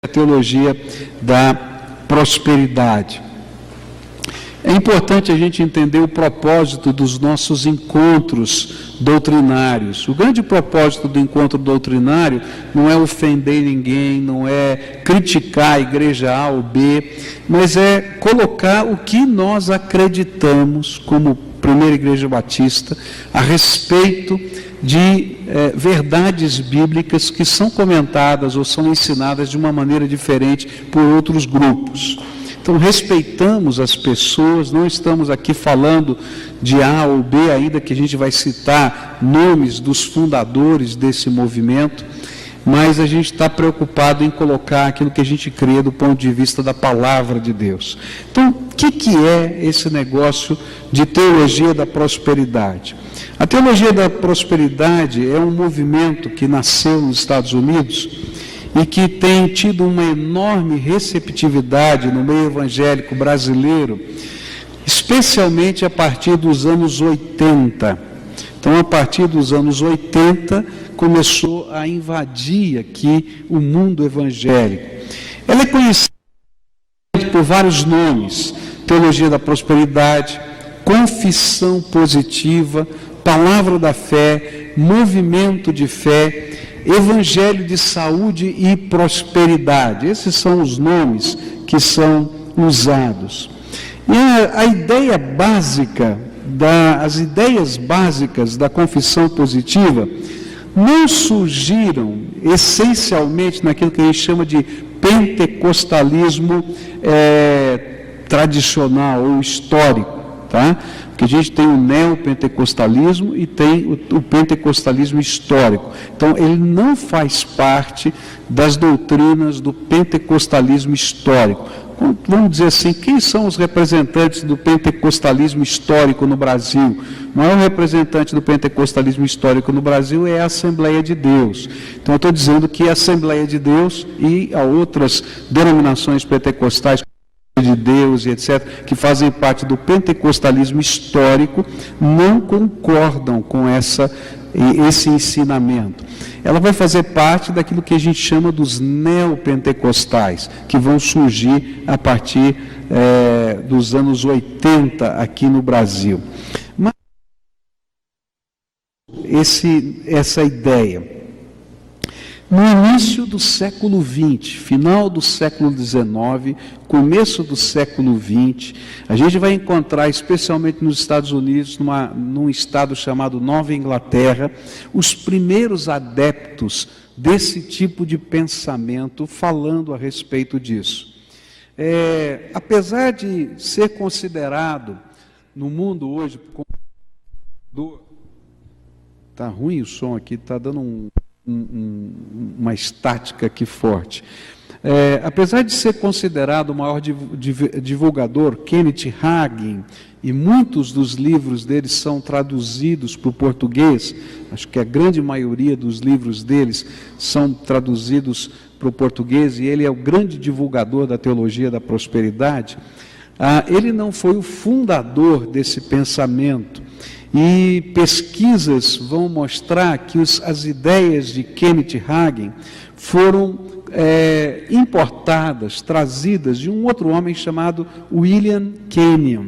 a teologia da prosperidade. É importante a gente entender o propósito dos nossos encontros doutrinários. O grande propósito do encontro doutrinário não é ofender ninguém, não é criticar a igreja A ou B, mas é colocar o que nós acreditamos como Primeira Igreja Batista a respeito de verdades bíblicas que são comentadas ou são ensinadas de uma maneira diferente por outros grupos. Então, respeitamos as pessoas, não estamos aqui falando de A ou B, ainda que a gente vai citar nomes dos fundadores desse movimento, mas a gente está preocupado em colocar aquilo que a gente crê do ponto de vista da palavra de Deus. Então, o que é esse negócio de teologia da prosperidade? A teologia da prosperidade é um movimento que nasceu nos Estados Unidos e que tem tido uma enorme receptividade no meio evangélico brasileiro, especialmente a partir dos anos 80. Então, a partir dos anos 80, começou a invadir aqui o mundo evangélico. Ela é conhecida por vários nomes: teologia da prosperidade, confissão positiva, palavra da fé, movimento de fé, evangelho de saúde e prosperidade. Esses são os nomes que são usados. E a ideia básica, as ideias básicas da confissão positiva não surgiram essencialmente naquilo que a gente chama de pentecostalismo tradicional ou histórico, tá? Porque a gente tem o neopentecostalismo e tem o pentecostalismo histórico. Então, ele não faz parte das doutrinas do pentecostalismo histórico. Vamos dizer assim, quem são os representantes do pentecostalismo histórico no Brasil? O maior representante do pentecostalismo histórico no Brasil é a Assembleia de Deus. Então, eu estou dizendo que a Assembleia de Deus e a outras denominações pentecostais de Deus e etc., que fazem parte do pentecostalismo histórico, não concordam com esse ensinamento. Ela vai fazer parte daquilo que a gente chama dos neopentecostais, que vão surgir a partir dos anos 80 aqui no Brasil. Mas essa ideia, no início do século XX, final do século XIX, começo do século XX, a gente vai encontrar, especialmente nos Estados Unidos, num estado chamado Nova Inglaterra, os primeiros adeptos desse tipo de pensamento falando a respeito disso. Apesar de ser considerado no mundo hoje, está ruim o som aqui, está dando uma estática aqui forte. Apesar de ser considerado o maior divulgador, Kenneth Hagin, e muitos dos livros dele são traduzidos para o português, acho que a grande maioria dos livros deles são traduzidos para o português, e ele é o grande divulgador da teologia da prosperidade, ele não foi o fundador desse pensamento. E pesquisas vão mostrar que as ideias de Kenneth Hagin foram importadas, trazidas de um outro homem chamado William Kenyon,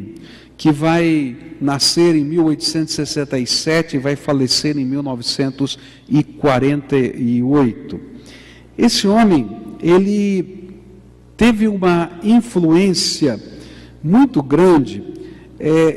que vai nascer em 1867 e vai falecer em 1948. Esse homem, ele teve uma influência muito grande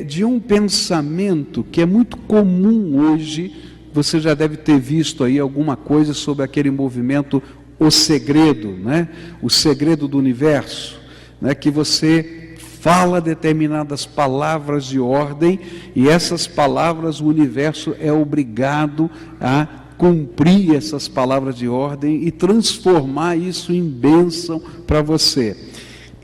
de um pensamento que é muito comum hoje. Você já deve ter visto aí alguma coisa sobre aquele movimento O Segredo, né? O Segredo do Universo, né? Que você fala determinadas palavras de ordem e essas palavras o universo é obrigado a cumprir essas palavras de ordem e transformar isso em bênção para você.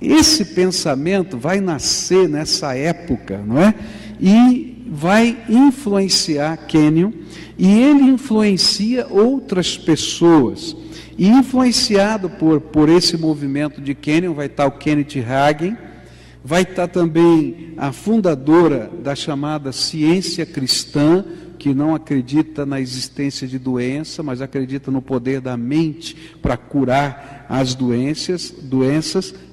Esse pensamento vai nascer nessa época, não é? E vai influenciar Kenyon, e ele influencia outras pessoas. E influenciado por esse movimento de Kenyon vai estar o Kenneth Hagin, vai estar também a fundadora da chamada ciência cristã, que não acredita na existência de doença, mas acredita no poder da mente para curar as doenças,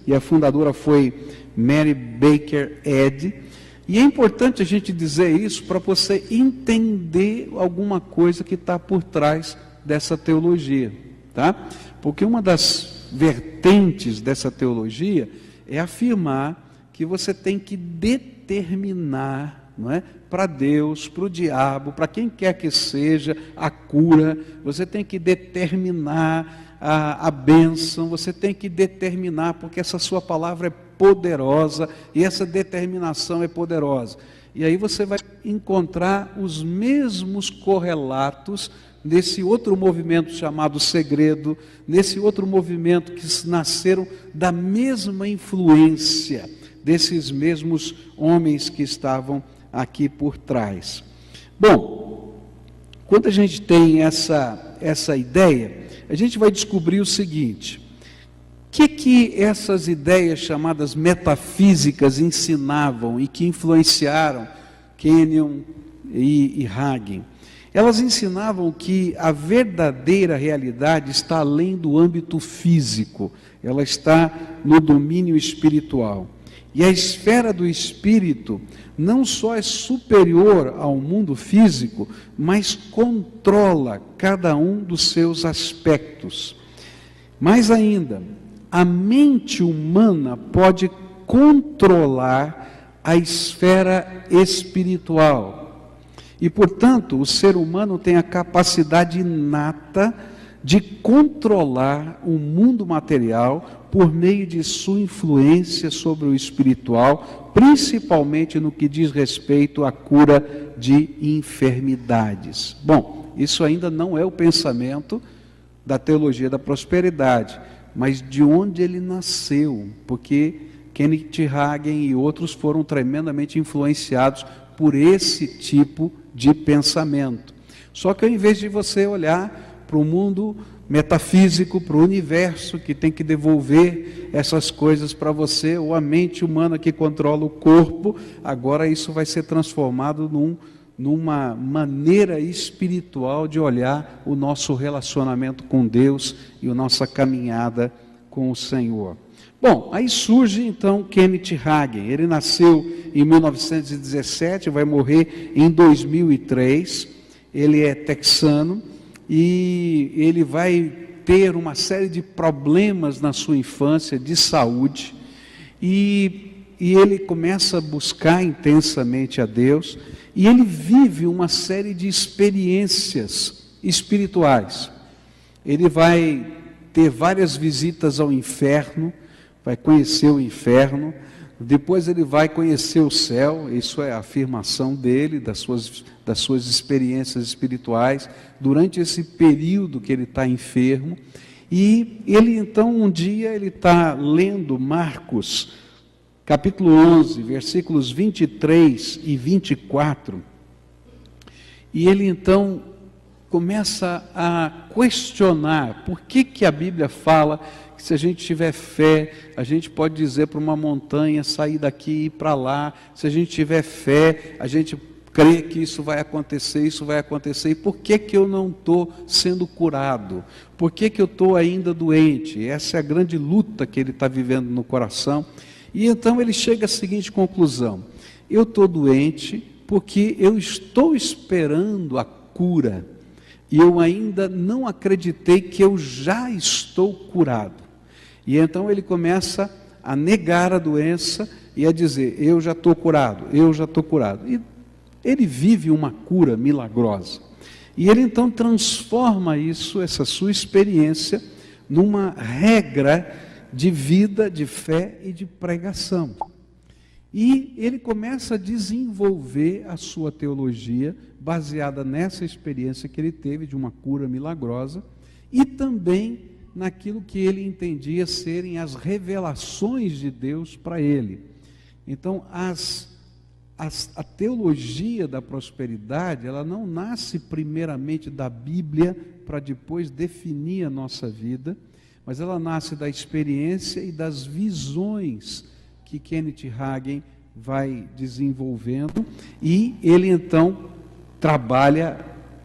e a fundadora foi Mary Baker Eddy. E é importante a gente dizer isso para você entender alguma coisa que está por trás dessa teologia, tá? Porque uma das vertentes dessa teologia é afirmar que você tem que determinar, não é, para Deus, para o diabo, para quem quer que seja, a cura. Você tem que determinar a bênção, você tem que determinar, porque essa sua palavra é poderosa, e essa determinação é poderosa. E aí você vai encontrar os mesmos correlatos nesse outro movimento chamado segredo, nesse outro movimento que nasceram da mesma influência desses mesmos homens que estavam aqui por trás. Bom, quando a gente tem essa ideia, a gente vai descobrir o seguinte: o que essas ideias chamadas metafísicas ensinavam e que influenciaram Kenyon e Hagen? Elas ensinavam que a verdadeira realidade está além do âmbito físico, ela está no domínio espiritual. E a esfera do espírito não só é superior ao mundo físico, mas controla cada um dos seus aspectos. Mais ainda, a mente humana pode controlar a esfera espiritual. E, portanto, o ser humano tem a capacidade inata de controlar o mundo material por meio de sua influência sobre o espiritual, principalmente no que diz respeito à cura de enfermidades. Bom, isso ainda não é o pensamento da teologia da prosperidade, mas de onde ele nasceu, porque Kenneth Hagin e outros foram tremendamente influenciados por esse tipo de pensamento. Só que ao invés de você olhar para o mundo metafísico, para o universo que tem que devolver essas coisas para você, ou a mente humana que controla o corpo, agora isso vai ser transformado numa maneira espiritual de olhar o nosso relacionamento com Deus e a nossa caminhada com o Senhor. Bom, aí surge então Kenneth Hagin. Ele nasceu em 1917, vai morrer em 2003. Ele é texano e ele vai ter uma série de problemas na sua infância de saúde, e ele começa a buscar intensamente a Deus, e ele vive uma série de experiências espirituais. Ele vai ter várias visitas ao inferno, vai conhecer o inferno, depois ele vai conhecer o céu. Isso é a afirmação dele, das suas experiências espirituais, durante esse período que ele está enfermo. E ele então, um dia, ele está lendo Marcos, capítulo 11, versículos 23 e 24, e ele então começa a questionar por que a Bíblia fala que se a gente tiver fé, a gente pode dizer para uma montanha, sair daqui e ir para lá. Se a gente tiver fé, a gente crê que isso vai acontecer, e por que eu não estou sendo curado? Por que eu estou ainda doente? Essa é a grande luta que ele está vivendo no coração. E então ele chega à seguinte conclusão: eu estou doente porque eu estou esperando a cura, e eu ainda não acreditei que eu já estou curado. E então ele começa a negar a doença e a dizer: eu já estou curado, eu já estou curado. E ele vive uma cura milagrosa. E ele então transforma isso, essa sua experiência, numa regra de vida, de fé e de pregação. E ele começa a desenvolver a sua teologia baseada nessa experiência que ele teve de uma cura milagrosa, e também naquilo que ele entendia serem as revelações de Deus para ele. Então, a teologia da prosperidade, ela não nasce primeiramente da Bíblia para depois definir a nossa vida, mas ela nasce da experiência e das visões que Kenneth Hagin vai desenvolvendo, e ele então trabalha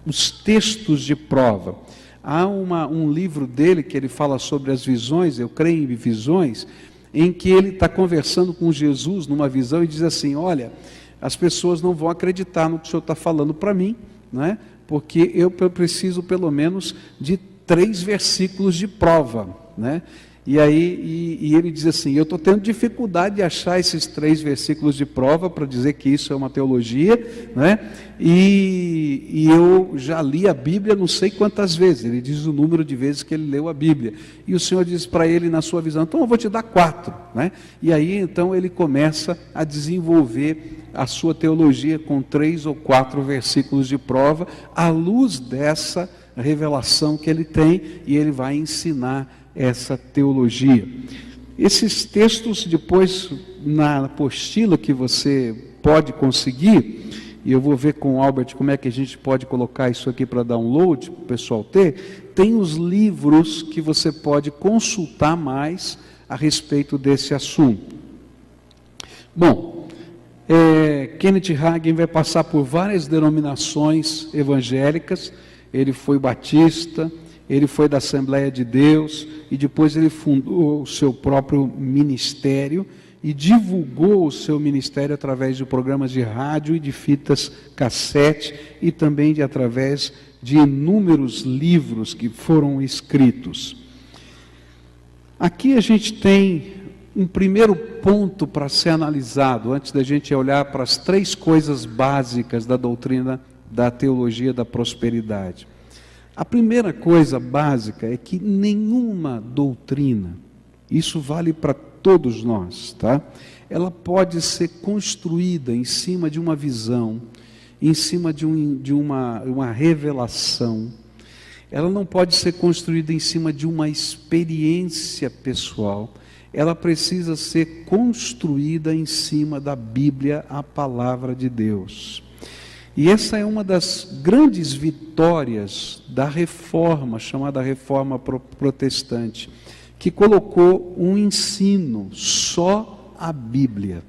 os textos de prova. Há um livro dele que ele fala sobre as visões, eu creio em visões, em que ele está conversando com Jesus numa visão e diz assim: olha, as pessoas não vão acreditar no que o Senhor está falando para mim, né? Porque eu preciso pelo menos de 3 versículos de prova, né? E aí ele diz assim: eu estou tendo dificuldade de achar esses 3 versículos de prova para dizer que isso é uma teologia, né? E eu já li a Bíblia não sei quantas vezes. Ele diz o número de vezes que ele leu a Bíblia. E o Senhor diz para ele na sua visão: então eu vou te dar 4, né? E aí então ele começa a desenvolver a sua teologia com 3 ou 4 versículos de prova, à luz dessa revelação que ele tem, e ele vai ensinar essa teologia. Esses textos depois na apostila que você pode conseguir, e eu vou ver com o Albert como é que a gente pode colocar isso aqui para download, para o pessoal ter, tem os livros que você pode consultar mais a respeito desse assunto. Bom, Kenneth Hagin vai passar por várias denominações evangélicas. Ele foi batista, ele foi da Assembleia de Deus, e depois ele fundou o seu próprio ministério e divulgou o seu ministério através de programas de rádio e de fitas cassete, e também através de inúmeros livros que foram escritos. Aqui a gente tem um primeiro ponto para ser analisado, antes da gente olhar para as 3 coisas básicas da doutrina da teologia da prosperidade. A primeira coisa básica é que nenhuma doutrina, isso vale para todos nós, tá? Ela pode ser construída em cima de uma visão, em cima de uma revelação. Ela não pode ser construída em cima de uma experiência pessoal. Ela precisa ser construída em cima da Bíblia, a palavra de Deus. E essa é uma das grandes vitórias da reforma, chamada reforma protestante, que colocou um ensino só a Bíblia.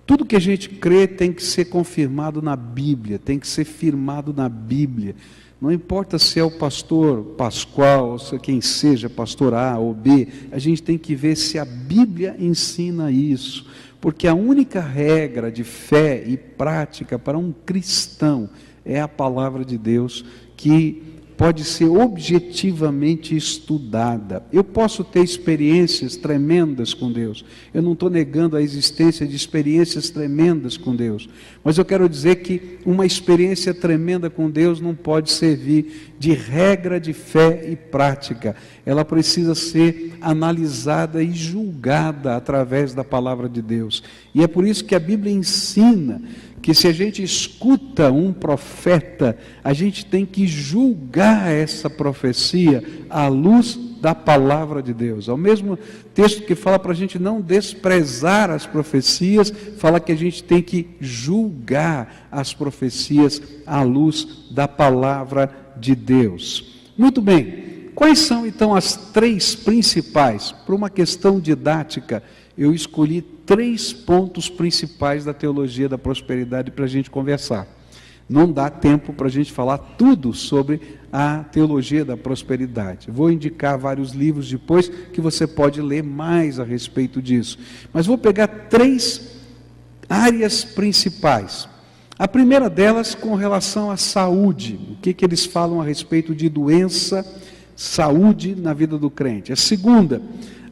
Tudo que a gente crê tem que ser confirmado na Bíblia, tem que ser firmado na Bíblia. Não importa se é o pastor Pascoal, ou se quem seja, pastor A ou B, a gente tem que ver se a Bíblia ensina isso. Porque a única regra de fé e prática para um cristão é a palavra de Deus, que pode ser objetivamente estudada. Eu posso ter experiências tremendas com Deus, eu não estou negando a existência de experiências tremendas com Deus, mas eu quero dizer que uma experiência tremenda com Deus não pode servir de regra de fé e prática. Ela precisa ser analisada e julgada através da palavra de Deus. E é por isso que a Bíblia ensina que se a gente escuta um profeta, a gente tem que julgar essa profecia à luz da palavra de Deus. É o mesmo texto que fala para a gente não desprezar as profecias, fala que a gente tem que julgar as profecias à luz da palavra de Deus. Muito bem, quais são então as 3 principais? Por uma questão didática, eu escolhi 3 pontos principais da teologia da prosperidade para a gente conversar. Não dá tempo para a gente falar tudo sobre a teologia da prosperidade. Vou indicar vários livros depois que você pode ler mais a respeito disso. Mas vou pegar 3 áreas principais. A primeira delas com relação à saúde. O que eles falam a respeito de doença, saúde na vida do crente. A segunda,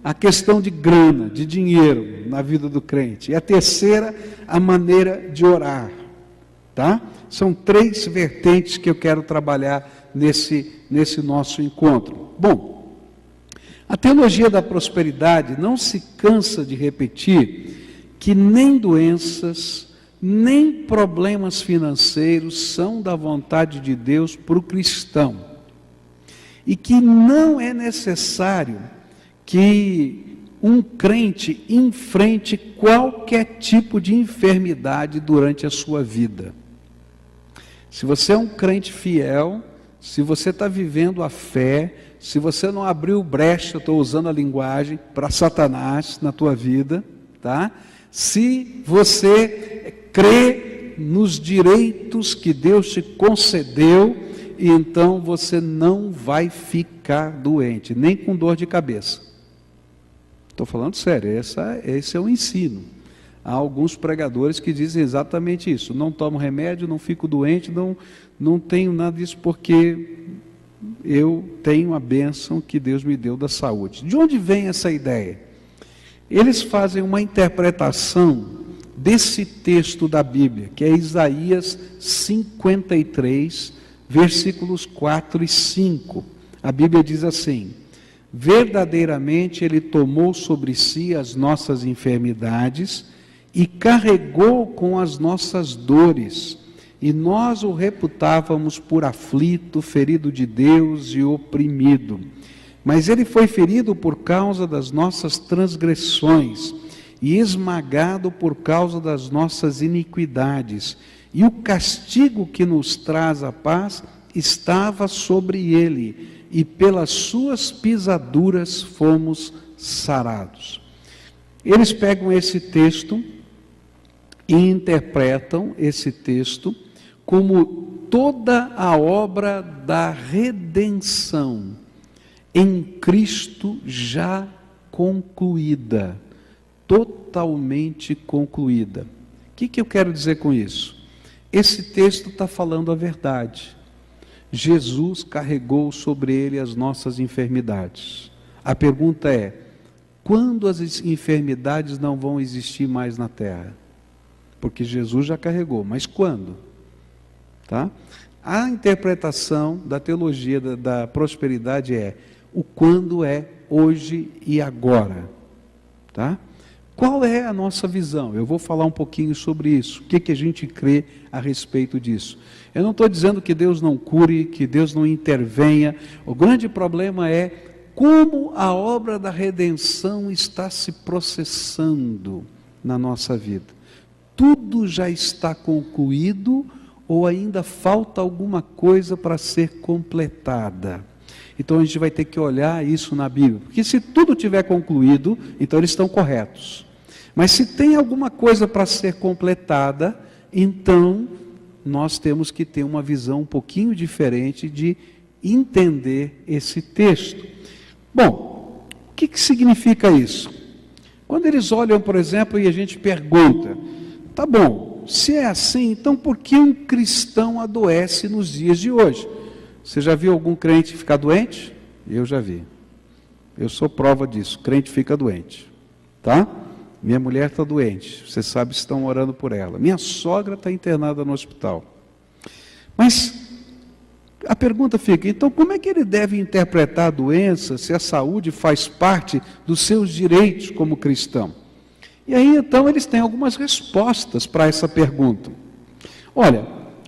a questão de grana, de dinheiro na vida do crente. E a terceira, a maneira de orar. Tá? São 3 vertentes que eu quero trabalhar nesse nosso encontro. Bom, a teologia da prosperidade não se cansa de repetir que nem doenças, nem problemas financeiros são da vontade de Deus para o cristão. E que não é necessário que um crente enfrente qualquer tipo de enfermidade durante a sua vida. Se você é um crente fiel, se você está vivendo a fé, se você não abriu brecha, eu estou usando a linguagem, para Satanás na tua vida, tá? Se você crê nos direitos que Deus te concedeu, e então você não vai ficar doente, nem com dor de cabeça. Estou falando sério, esse é o ensino. Há alguns pregadores que dizem exatamente isso: não tomo remédio, não fico doente, não tenho nada disso, porque eu tenho a bênção que Deus me deu da saúde. De onde vem essa ideia? Eles fazem uma interpretação desse texto da Bíblia, que é Isaías 53, versículos 4 e 5. A Bíblia diz assim: verdadeiramente Ele tomou sobre si as nossas enfermidades e carregou com as nossas dores, e nós o reputávamos por aflito, ferido de Deus e oprimido. Mas Ele foi ferido por causa das nossas transgressões e esmagado por causa das nossas iniquidades. E o castigo que nos traz a paz estava sobre Ele, e pelas suas pisaduras fomos sarados. Eles pegam esse texto e interpretam esse texto como toda a obra da redenção em Cristo já concluída, totalmente concluída. O que eu quero dizer com isso? Esse texto está falando a verdade. Jesus carregou sobre Ele as nossas enfermidades. A pergunta é: quando as enfermidades não vão existir mais na terra? Porque Jesus já carregou, mas quando? Tá? A interpretação da teologia da prosperidade é: o quando é hoje e agora. Tá? Qual é a nossa visão? Eu vou falar um pouquinho sobre isso. O que a gente crê a respeito disso? Eu não estou dizendo que Deus não cure, que Deus não intervenha. O grande problema é como a obra da redenção está se processando na nossa vida. Tudo já está concluído ou ainda falta alguma coisa para ser completada? Então a gente vai ter que olhar isso na Bíblia, porque se tudo tiver concluído, então eles estão corretos. Mas se tem alguma coisa para ser completada, então nós temos que ter uma visão um pouquinho diferente de entender esse texto. Bom, o que significa isso? Quando eles olham, por exemplo, e a gente pergunta: tá bom, se é assim, então por que um cristão adoece nos dias de hoje? Você já viu algum crente ficar doente? Eu já vi. Eu sou prova disso. Crente fica doente. Tá? Minha mulher está doente. Você sabe se estão orando por ela. Minha sogra está internada no hospital. Mas a pergunta fica: então como é que ele deve interpretar a doença, se a saúde faz parte dos seus direitos como cristão? E aí então eles têm algumas respostas para essa pergunta. Olha,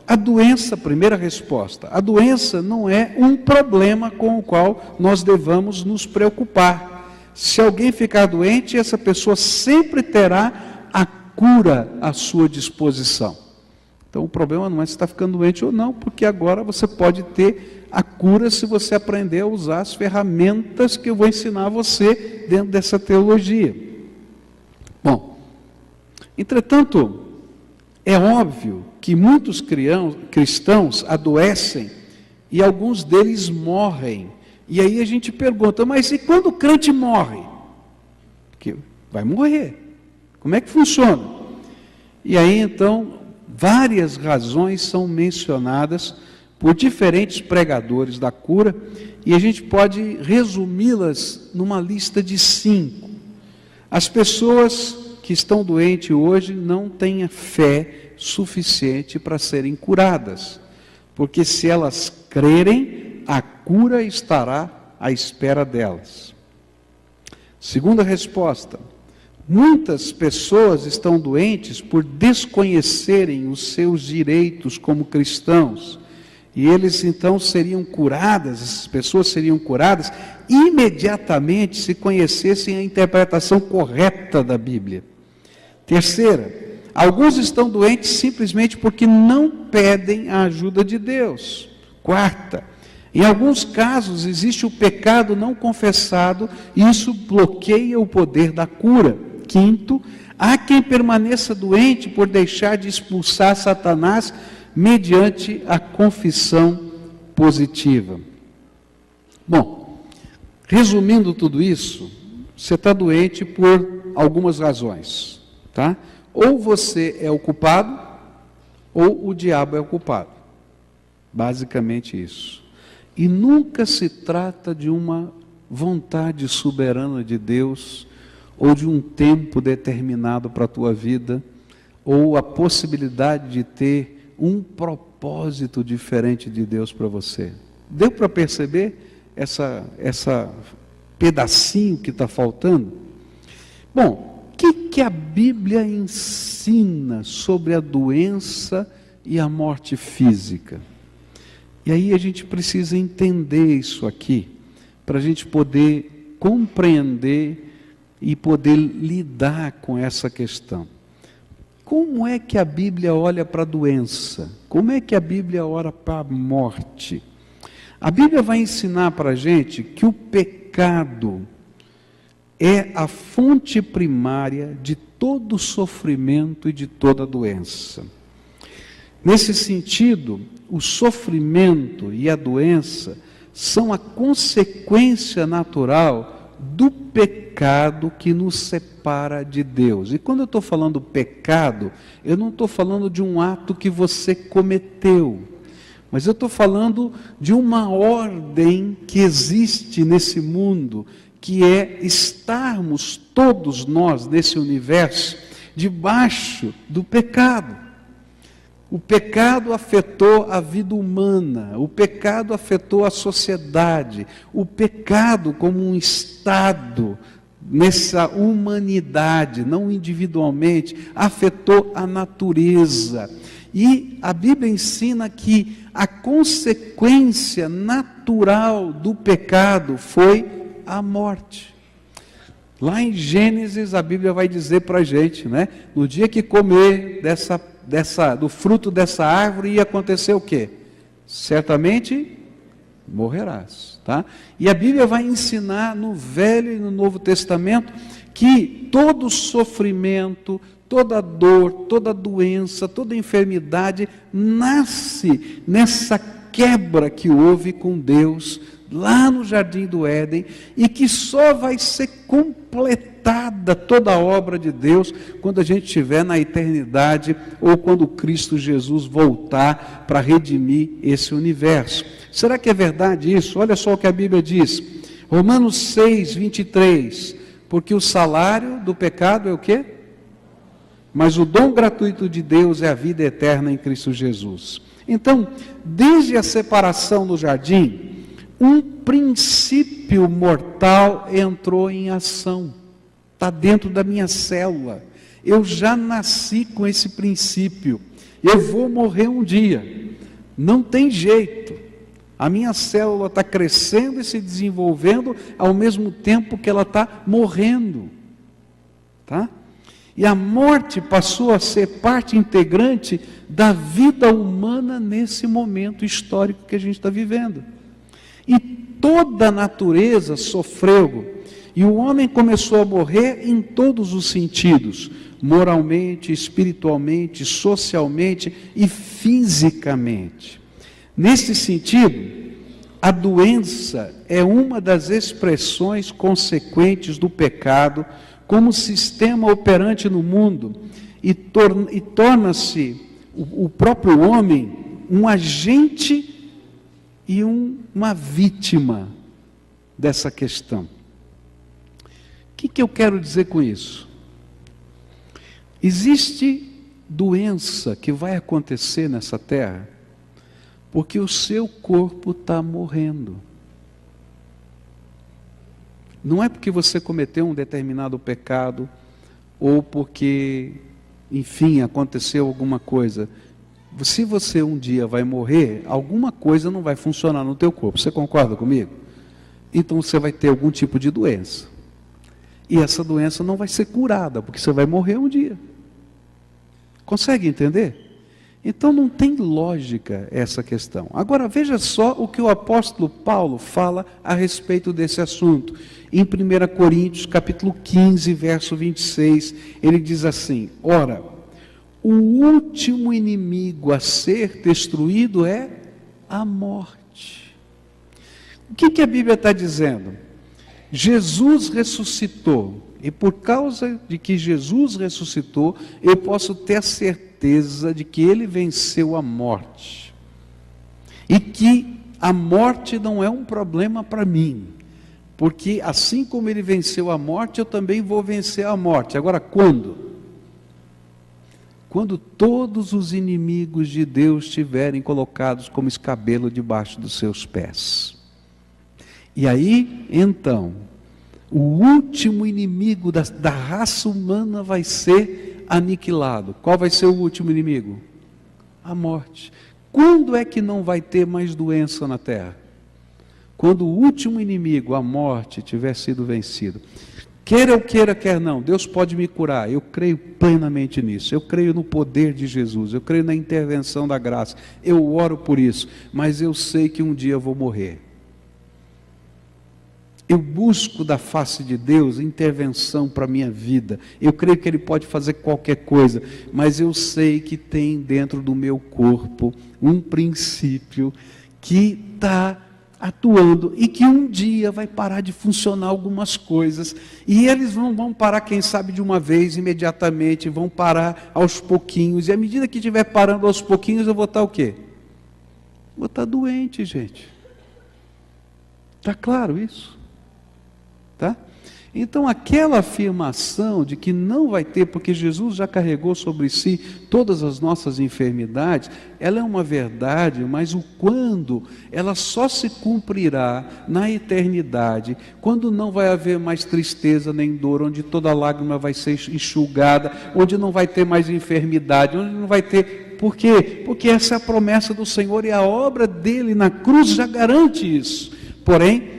a doença, primeira resposta, a doença não é um problema com o qual nós devamos nos preocupar. Se alguém ficar doente, essa pessoa sempre terá a cura à sua disposição. Então o problema não é se está ficando doente ou não, porque agora você pode ter a cura se você aprender a usar as ferramentas que eu vou ensinar a você dentro dessa teologia. Bom, entretanto, é óbvio que muitos cristãos adoecem e alguns deles morrem. E aí a gente pergunta: mas e quando o crente morre? Porque vai morrer. Como é que funciona? E aí então, várias razões são mencionadas por diferentes pregadores da cura, e a gente pode resumi-las numa lista de 5. As pessoas que estão doentes hoje não têm a fé suficiente para serem curadas, porque se elas crerem, a cura estará à espera delas. Segunda resposta: muitas pessoas estão doentes por desconhecerem os seus direitos como cristãos, e eles então seriam curadas, essas pessoas seriam curadas imediatamente se conhecessem a interpretação correta da Bíblia. Terceira, alguns estão doentes simplesmente porque não pedem a ajuda de Deus. Quarta, em alguns casos existe o pecado não confessado e isso bloqueia o poder da cura. quinto, há quem permaneça doente por deixar de expulsar Satanás mediante a confissão positiva. Bom, resumindo tudo isso, você está doente por algumas razões, tá? Ou você é o culpado, ou o diabo é o culpado. Basicamente isso. E nunca se trata de uma vontade soberana de Deus, ou de um tempo determinado para a tua vida, ou a possibilidade de ter um propósito diferente de Deus para você. Deu para perceber essa pedacinho que está faltando? Bom, o que a Bíblia ensina sobre a doença e a morte física? E aí a gente precisa entender isso aqui, para a gente poder compreender e poder lidar com essa questão. Como é que a Bíblia olha para a doença? Como é que a Bíblia olha para a morte? A Bíblia vai ensinar para a gente que o pecado é a fonte primária de todo sofrimento e de toda doença. Nesse sentido, o sofrimento e a doença são a consequência natural do pecado que nos separa de Deus. E quando eu estou falando pecado, eu não estou falando de um ato que você cometeu, mas eu estou falando de uma ordem que existe nesse mundo, que é estarmos todos nós nesse universo debaixo do pecado. O pecado afetou a vida humana, o pecado afetou a sociedade, o pecado como um estado nessa humanidade, não individualmente, afetou a natureza. E a Bíblia ensina que a consequência natural do pecado foi a morte. Lá em Gênesis a Bíblia vai dizer para a gente, né? No dia que comer do fruto dessa árvore ia acontecer o quê? Certamente morrerás, tá? E a Bíblia vai ensinar no Velho e no Novo Testamento que todo sofrimento, toda dor, toda doença, toda enfermidade nasce nessa quebra que houve com Deus lá no Jardim do Éden, e que só vai ser completada toda a obra de Deus quando a gente estiver na eternidade, ou quando Cristo Jesus voltar para redimir esse universo. Será que é verdade isso? Olha só o que a Bíblia diz, Romanos 6, 23, porque o salário do pecado é o quê? Mas o dom gratuito de Deus é a vida eterna em Cristo Jesus. Então, desde a separação do jardim, um princípio mortal entrou em ação. Está dentro da minha célula. Eu já nasci com esse princípio. Eu vou morrer um dia. Não tem jeito. A minha célula está crescendo e se desenvolvendo ao mesmo tempo que ela está morrendo. Tá? E a morte passou a ser parte integrante da vida humana nesse momento histórico que a gente está vivendo. E toda a natureza sofreu, e o homem começou a morrer em todos os sentidos, moralmente, espiritualmente, socialmente e fisicamente. Nesse sentido, a doença é uma das expressões consequentes do pecado como sistema operante no mundo, e torna-se o próprio homem um agente e uma vítima dessa questão. O que eu quero dizer com isso? Existe doença que vai acontecer nessa terra porque o seu corpo está morrendo. Não é porque você cometeu um determinado pecado, ou porque, enfim, aconteceu alguma coisa. Se você um dia vai morrer, alguma coisa não vai funcionar no teu corpo. Você concorda comigo? Então você vai ter algum tipo de doença. E essa doença não vai ser curada, porque você vai morrer um dia. Consegue entender? Então não tem lógica essa questão. Agora veja só o que o apóstolo Paulo fala a respeito desse assunto. Em 1 Coríntios capítulo 15, verso 26, ele diz assim: ora, o último inimigo a ser destruído é a morte. O que a Bíblia está dizendo? Jesus ressuscitou, e por causa de que Jesus ressuscitou, eu posso ter a certeza de que Ele venceu a morte, e que a morte não é um problema para mim, porque assim como Ele venceu a morte, eu também vou vencer a morte. Agora, quando? Quando todos os inimigos de Deus estiverem colocados como escabelo debaixo dos seus pés. E aí, então, o último inimigo da raça humana vai ser aniquilado. Qual vai ser o último inimigo? A morte. Quando é que não vai ter mais doença na terra? Quando o último inimigo, a morte, tiver sido vencido. Quer eu queira, quer não, Deus pode me curar. Eu creio plenamente nisso. Eu creio no poder de Jesus. Eu creio na intervenção da graça. Eu oro por isso. Mas eu sei que um dia eu vou morrer. Eu busco da face de Deus intervenção para a minha vida. Eu creio que Ele pode fazer qualquer coisa, mas eu sei que tem dentro do meu corpo um princípio que está atuando e que um dia vai parar de funcionar algumas coisas. E eles não vão parar, quem sabe, de uma vez, imediatamente, vão parar aos pouquinhos. E à medida que estiver parando aos pouquinhos, eu vou estar o quê? Vou estar doente, gente. Está claro isso? Tá? Então aquela afirmação de que não vai ter, porque Jesus já carregou sobre si todas as nossas enfermidades, ela é uma verdade, mas o quando, ela só se cumprirá na eternidade, quando não vai haver mais tristeza nem dor, onde toda lágrima vai ser enxugada, onde não vai ter mais enfermidade, onde não vai ter... Por quê? Porque essa é a promessa do Senhor e a obra dele na cruz já garante isso. Porém,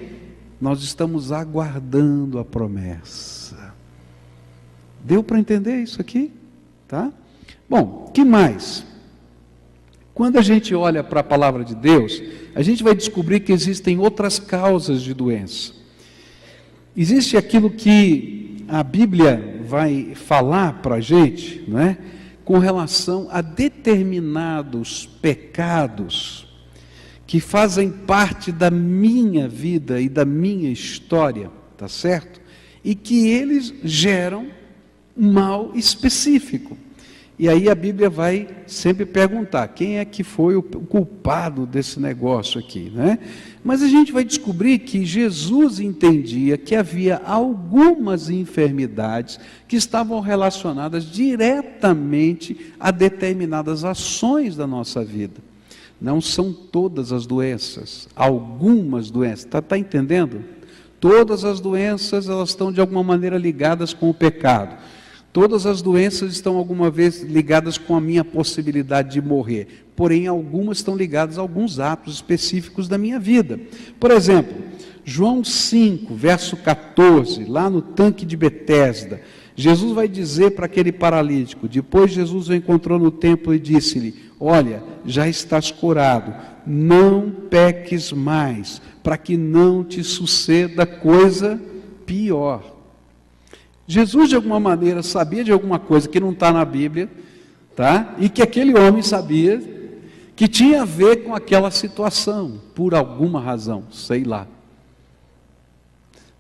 nós estamos aguardando a promessa. Deu para entender isso aqui? Tá? Bom, que mais? Quando a gente olha para a palavra de Deus, a gente vai descobrir que existem outras causas de doença. Existe aquilo que a Bíblia vai falar para a gente, não é? Com relação a determinados pecados que fazem parte da minha vida e da minha história, tá certo? E que eles geram um mal específico. E aí a Bíblia vai sempre perguntar, quem é que foi o culpado desse negócio aqui, né? Mas a gente vai descobrir que Jesus entendia que havia algumas enfermidades que estavam relacionadas diretamente a determinadas ações da nossa vida. Não são todas as doenças, algumas doenças, está entendendo? Todas as doenças, elas estão de alguma maneira ligadas com o pecado. Todas as doenças estão alguma vez ligadas com a minha possibilidade de morrer. Porém, algumas estão ligadas a alguns atos específicos da minha vida. Por exemplo, João 5, verso 14, lá no tanque de Betesda, Jesus vai dizer para aquele paralítico, depois Jesus o encontrou no templo e disse-lhe, olha, já estás curado, não peques mais, para que não te suceda coisa pior. Jesus, de alguma maneira, sabia de alguma coisa que não está na Bíblia, tá? E que aquele homem sabia que tinha a ver com aquela situação, por alguma razão, sei lá.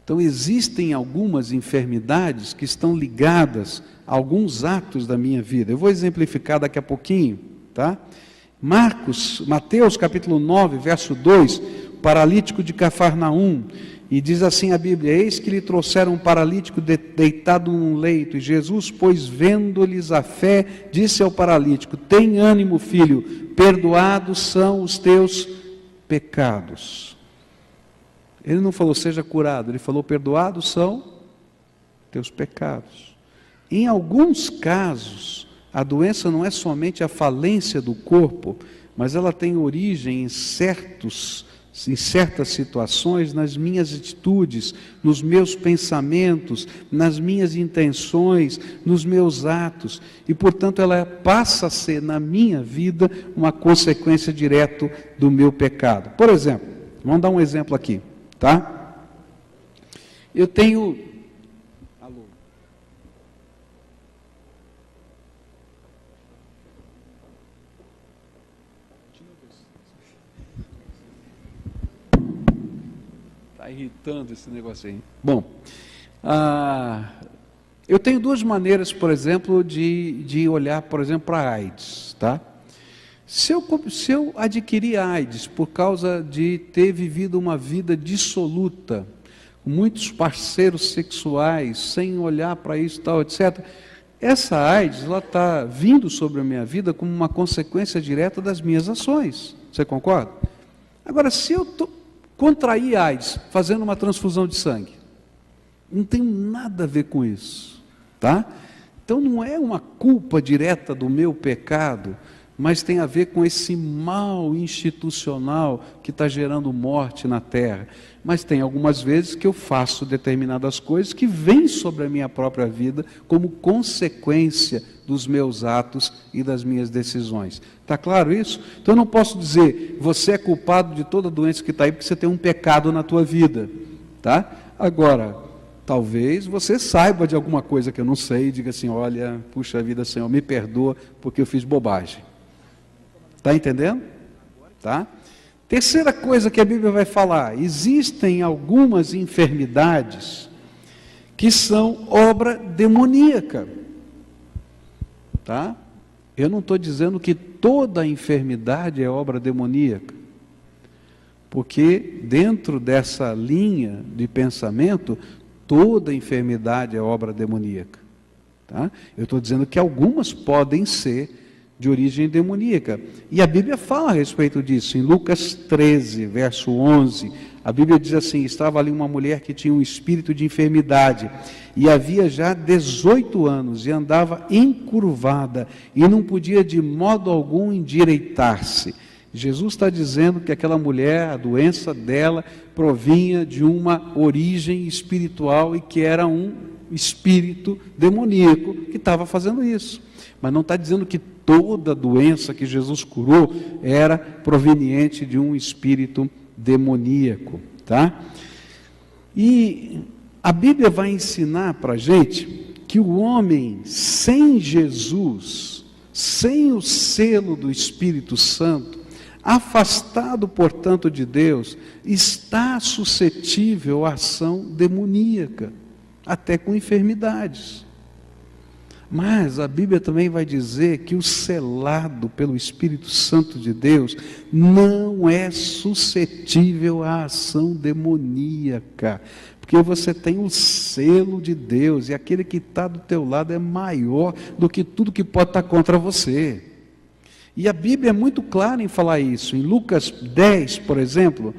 Então, existem algumas enfermidades que estão ligadas a alguns atos da minha vida. Eu vou exemplificar daqui a pouquinho, tá? Mateus capítulo 9, verso 2, paralítico de Cafarnaum, e diz assim a Bíblia, eis que lhe trouxeram um paralítico deitado num leito, e Jesus, pois vendo-lhes a fé, disse ao paralítico, tem ânimo, filho, perdoados são os teus pecados. Ele não falou, seja curado, ele falou, perdoados são teus pecados. Em alguns casos, a doença não é somente a falência do corpo, mas ela tem origem em certos em certas situações, nas minhas atitudes, nos meus pensamentos, nas minhas intenções, nos meus atos, e portanto ela passa a ser na minha vida uma consequência direta do meu pecado. Por exemplo, vamos dar um exemplo aqui, tá? Eu tenho... Alô? Está irritando esse negócio aí. Bom, eu tenho duas maneiras, por exemplo, de olhar, por exemplo, para a AIDS, tá? Se eu adquirir AIDS por causa de ter vivido uma vida dissoluta, com muitos parceiros sexuais, sem olhar para isso, tal, etc., essa AIDS, ela está vindo sobre a minha vida como uma consequência direta das minhas ações. Você concorda? Agora, se eu contrair AIDS fazendo uma transfusão de sangue, não tem nada a ver com isso, tá? Então não é uma culpa direta do meu pecado, mas tem a ver com esse mal institucional que está gerando morte na terra. Mas tem algumas vezes que eu faço determinadas coisas que vêm sobre a minha própria vida como consequência dos meus atos e das minhas decisões. Está claro isso? Então eu não posso dizer, você é culpado de toda doença que está aí porque você tem um pecado na tua vida, tá? Agora, talvez você saiba de alguma coisa que eu não sei e diga assim, olha, puxa vida, Senhor, me perdoa porque eu fiz bobagem. Está entendendo? Tá? Terceira coisa que a Bíblia vai falar, existem algumas enfermidades que são obra demoníaca. Tá? Eu não estou dizendo que toda enfermidade é obra demoníaca, porque dentro dessa linha de pensamento, toda enfermidade é obra demoníaca. Tá? Eu estou dizendo que algumas podem ser de origem demoníaca. E a Bíblia fala a respeito disso. Em Lucas 13, verso 11, a Bíblia diz assim, estava ali uma mulher que tinha um espírito de enfermidade, e havia já 18 anos, e andava encurvada, e não podia de modo algum endireitar-se. Jesus está dizendo que aquela mulher, a doença dela, provinha de uma origem espiritual, e que era um espírito demoníaco que estava fazendo isso. Mas não está dizendo que toda doença que Jesus curou era proveniente de um espírito demoníaco, tá? E a Bíblia vai ensinar para a gente que o homem sem Jesus, sem o selo do Espírito Santo, afastado, portanto, de Deus, está suscetível à ação demoníaca, até com enfermidades. Mas a Bíblia também vai dizer que o selado pelo Espírito Santo de Deus não é suscetível à ação demoníaca, porque você tem o selo de Deus, e aquele que está do teu lado é maior do que tudo que pode estar contra você. E a Bíblia é muito clara em falar isso. Em Lucas 10, por exemplo,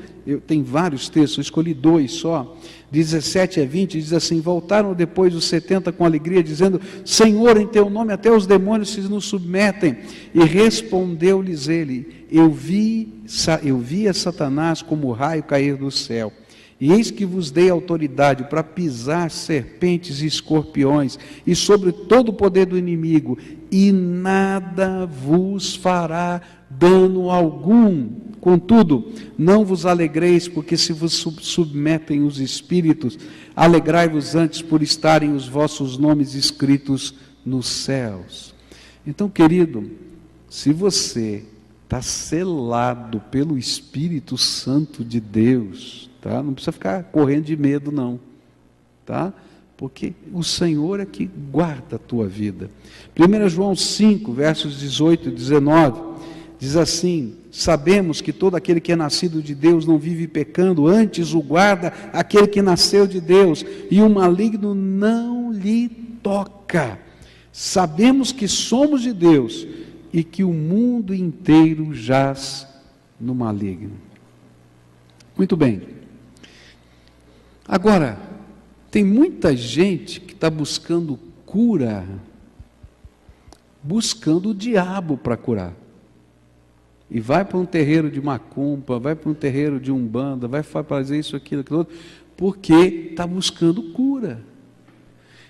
tem vários textos, eu escolhi 2 só, 17 a 20, diz assim, voltaram depois os 70 com alegria, dizendo, Senhor, em teu nome até os demônios se nos submetem. E respondeu-lhes ele, eu vi a Satanás como raio cair do céu. E eis que vos dei autoridade para pisar serpentes e escorpiões, e sobre todo o poder do inimigo, e nada vos fará dano algum. Contudo, não vos alegreis, porque se vos submetem os espíritos, alegrai-vos antes por estarem os vossos nomes escritos nos céus. Então, querido, se você está selado pelo Espírito Santo de Deus, tá? Não precisa ficar correndo de medo, não, tá? Porque o Senhor é que guarda a tua vida. 1 João 5, versos 18 e 19, diz assim, sabemos que todo aquele que é nascido de Deus não vive pecando, antes o guarda aquele que nasceu de Deus, e o maligno não lhe toca. Sabemos que somos de Deus, e que o mundo inteiro jaz no maligno. Muito bem. Agora, tem muita gente que está buscando cura, buscando o diabo para curar. e vai para um terreiro de macumba, vai para um terreiro de umbanda, vai fazer isso, aquilo, aquilo outro, porque está buscando cura.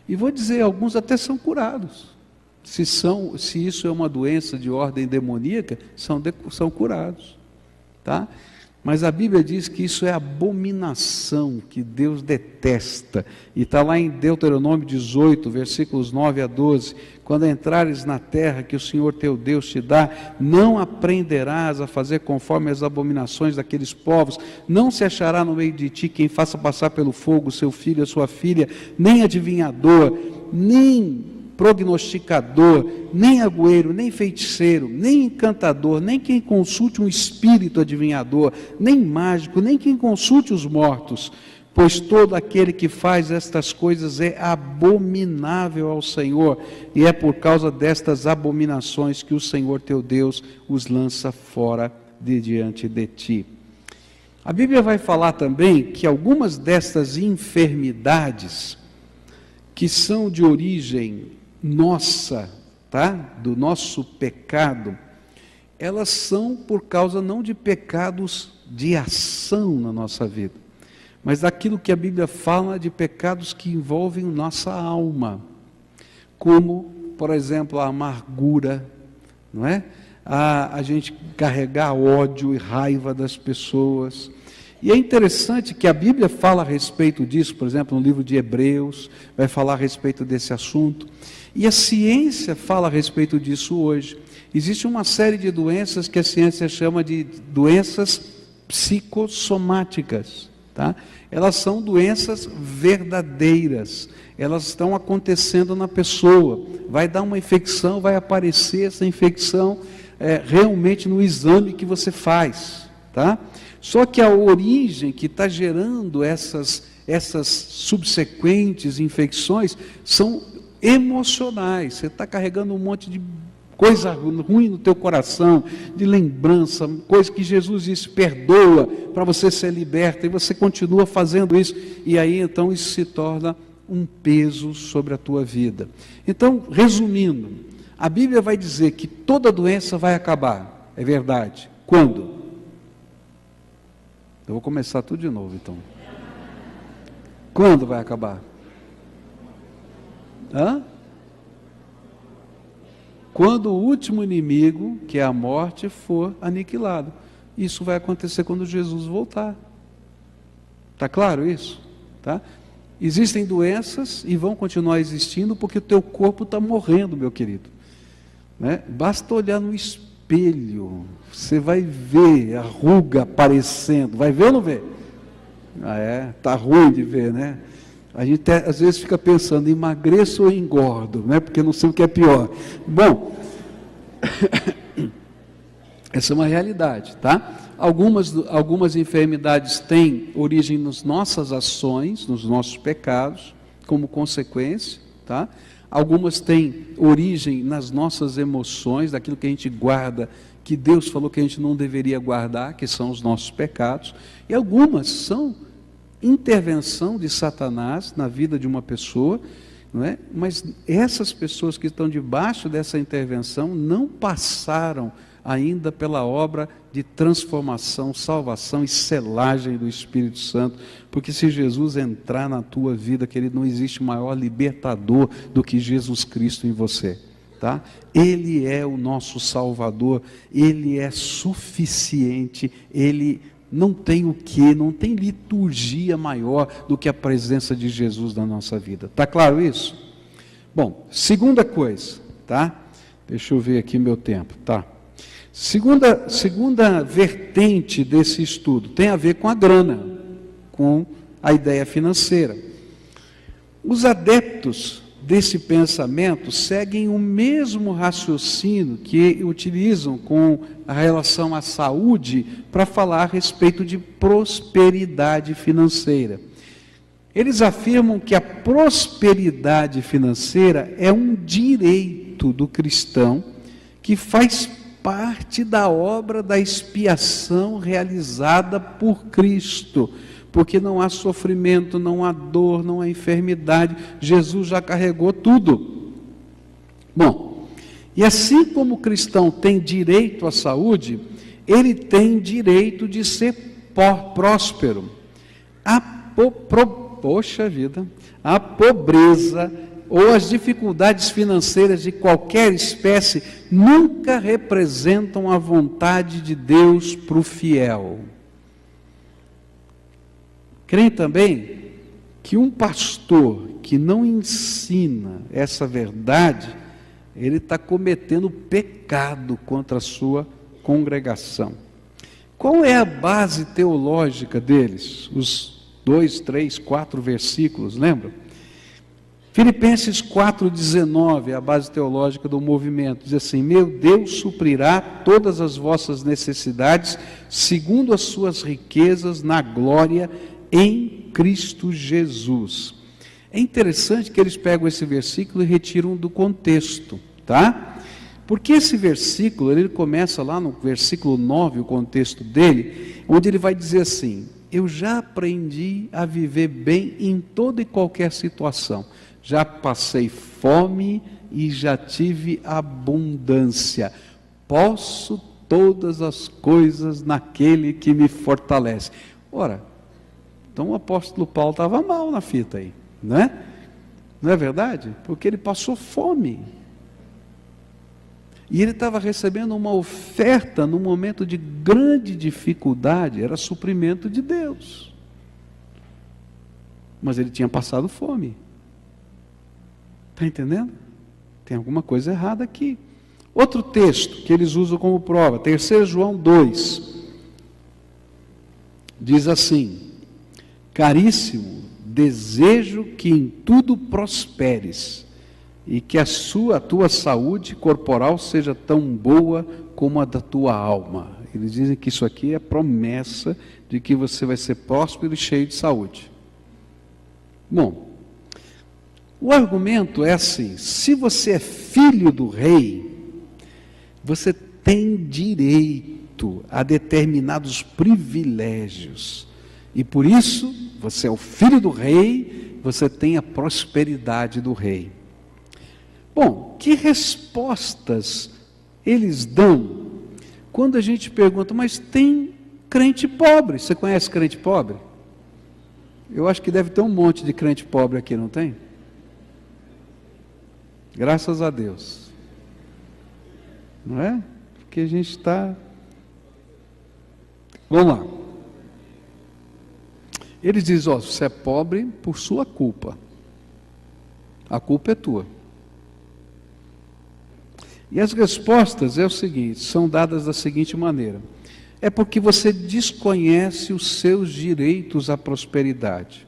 E vou dizer, alguns até são curados. Se isso é uma doença de ordem demoníaca, são curados. Tá? Mas a Bíblia diz que isso é abominação, que Deus detesta. E está lá em Deuteronômio 18, versículos 9 a 12. Quando entrares na terra que o Senhor teu Deus te dá, não aprenderás a fazer conforme as abominações daqueles povos. Não se achará no meio de ti quem faça passar pelo fogo seu filho, a sua filha, nem adivinhador, nem prognosticador, nem agüeiro, nem feiticeiro, nem encantador, nem quem consulte um espírito adivinhador, nem mágico, nem quem consulte os mortos, pois todo aquele que faz estas coisas é abominável ao Senhor, e é por causa destas abominações que o Senhor teu Deus os lança fora de diante de ti. A Bíblia vai falar também que algumas destas enfermidades, que são de origem nossa, tá? Do nosso pecado, elas são por causa não de pecados de ação na nossa vida, mas daquilo que a Bíblia fala de pecados que envolvem nossa alma, como, por exemplo, a amargura, não é? A gente carregar ódio e raiva das pessoas. E é interessante que a Bíblia fala a respeito disso, por exemplo, no livro de Hebreus, vai falar a respeito desse assunto. E a ciência fala a respeito disso hoje. Existe uma série de doenças que a ciência chama de doenças psicossomáticas. Tá? Elas são doenças verdadeiras. Elas estão acontecendo na pessoa. Vai dar uma infecção, vai aparecer essa infecção realmente no exame que você faz. Tá? Só que a origem que está gerando essas subsequentes infecções são emocionais. Você está carregando um monte de coisa ruim no teu coração, de lembrança, coisa que Jesus disse, perdoa, para você ser liberta, e você continua fazendo isso, e aí então isso se torna um peso sobre a tua vida. Então, resumindo, a Bíblia vai dizer que toda doença vai acabar, é verdade. Quando? Eu vou começar tudo de novo, então. Quando vai acabar? Quando o último inimigo, que é a morte, for aniquilado. Isso vai acontecer quando Jesus voltar. Está claro isso? Tá? Existem doenças e vão continuar existindo porque o teu corpo está morrendo, meu querido. Né? Basta olhar no espelho, você vai ver a ruga aparecendo. Vai ver ou não vê? Está ruim de ver, né? A gente às vezes fica pensando, emagreço ou engordo, né? Porque não sei o que é pior. Bom, essa é uma realidade, tá? Algumas enfermidades têm origem nas nossas ações, nos nossos pecados, como consequência, tá? Algumas têm origem nas nossas emoções, daquilo que a gente guarda, que Deus falou que a gente não deveria guardar, que são os nossos pecados, e algumas são intervenção de Satanás na vida de uma pessoa, não é? Mas essas pessoas que estão debaixo dessa intervenção não passaram ainda pela obra de transformação, salvação e selagem do Espírito Santo, porque se Jesus entrar na tua vida, querido, não existe maior libertador do que Jesus Cristo em você. Tá? Ele é o nosso Salvador, Ele é suficiente, Ele não tem não tem liturgia maior do que a presença de Jesus na nossa vida. Está claro isso? Bom, segunda coisa, tá? Deixa eu ver aqui meu tempo, tá? Segunda vertente desse estudo tem a ver com a grana, com a ideia financeira. Os adeptos desse pensamento seguem o mesmo raciocínio que utilizam com a relação à saúde para falar a respeito de prosperidade financeira. Eles afirmam que a prosperidade financeira é um direito do cristão que faz parte da obra da expiação realizada por Cristo, porque não há sofrimento, não há dor, não há enfermidade, Jesus já carregou tudo. Bom, e assim como o cristão tem direito à saúde, ele tem direito de ser próspero. Poxa vida, a pobreza ou as dificuldades financeiras de qualquer espécie nunca representam a vontade de Deus para o fiel. Creem também que um pastor que não ensina essa verdade, ele está cometendo pecado contra a sua congregação. Qual é a base teológica deles? Os 2, 3, 4 versículos, lembra? Filipenses 4,19 é a base teológica do movimento. Diz assim: meu Deus suprirá todas as vossas necessidades, segundo as suas riquezas na glória em Cristo Jesus. É interessante que eles pegam esse versículo e retiram do contexto, tá? Porque esse versículo, ele começa lá no versículo 9, o contexto dele, onde ele vai dizer assim: eu já aprendi a viver bem em toda e qualquer situação. Já passei fome e já tive abundância. Posso todas as coisas naquele que me fortalece. Ora, então o apóstolo Paulo estava mal na fita aí, né? Não é verdade? Porque ele passou fome. E ele estava recebendo uma oferta num momento de grande dificuldade, era suprimento de Deus. Mas ele tinha passado fome. Está entendendo? Tem alguma coisa errada aqui. Outro texto que eles usam como prova, 3 João 2, diz assim: caríssimo, desejo que em tudo prosperes, e que a tua saúde corporal seja tão boa como a da tua alma. Eles dizem que isso aqui é promessa de que você vai ser próspero e cheio de saúde. Bom, o argumento é assim: se você é filho do rei, você tem direito a determinados privilégios. E por isso, você é o filho do rei, você tem a prosperidade do rei. Bom, que respostas eles dão quando a gente pergunta: mas tem crente pobre? Você conhece crente pobre? Eu acho que deve ter um monte de crente pobre aqui, não tem? Graças a Deus. Não é? Porque a gente está... Vamos lá. Eles dizem: ó, você é pobre por sua culpa. A culpa é tua. E as respostas é o seguinte, são dadas da seguinte maneira: é porque você desconhece os seus direitos à prosperidade,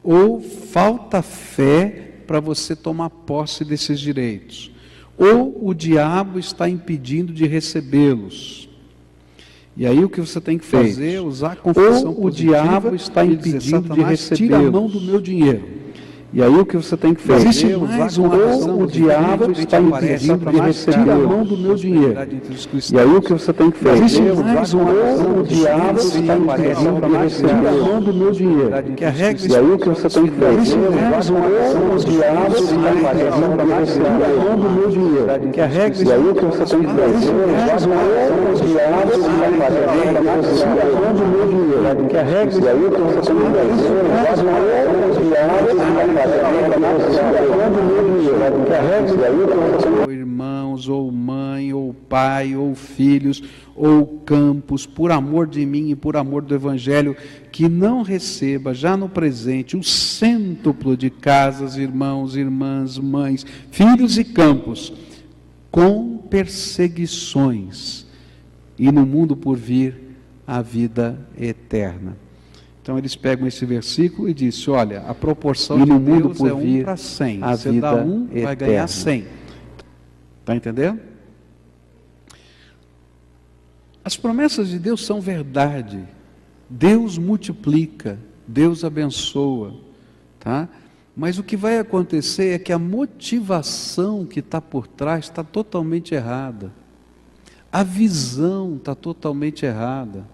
ou falta fé para você tomar posse desses direitos, ou o diabo está impedindo de recebê-los. E aí o que você tem que fazer é usar a confissão positiva. Ou o diabo está impedindo de recebê-los. Tira a mão do meu dinheiro. E aí o que você tem que fazer? Existe mais uma razão. O diabo está impedindo de receber. Tira a mão do meu dinheiro. E aí o que você tem que fazer? Existe mais uma razão. O diabo está impedindo de receber. Tira a mão do meu dinheiro. E aí o que você tem que fazer? Existe mais uma razão. O diabo está impedindo de receber. Tira a mão do meu dinheiro. E aí o que você tem que fazer? Existe mais uma razão. O diabo está impedindo de receber. Tira a mão do meu dinheiro. E aí o que você tem que fazer? Existe mais uma razão. O diabo está ou irmãos, ou mãe, ou pai, ou filhos, ou campos, por amor de mim e por amor do Evangelho, que não receba já no presente o cêntuplo de casas, irmãos, irmãs, mães, filhos e campos, com perseguições, e no mundo por vir a vida eterna. Então eles pegam esse versículo e dizem: olha, a proporção de Deus é 1 para 100. Você dá 1, vai ganhar 100. Está entendendo? As promessas de Deus são verdade. Deus multiplica, Deus abençoa, tá? Mas o que vai acontecer é que a motivação que está por trás está totalmente errada. A visão está totalmente errada.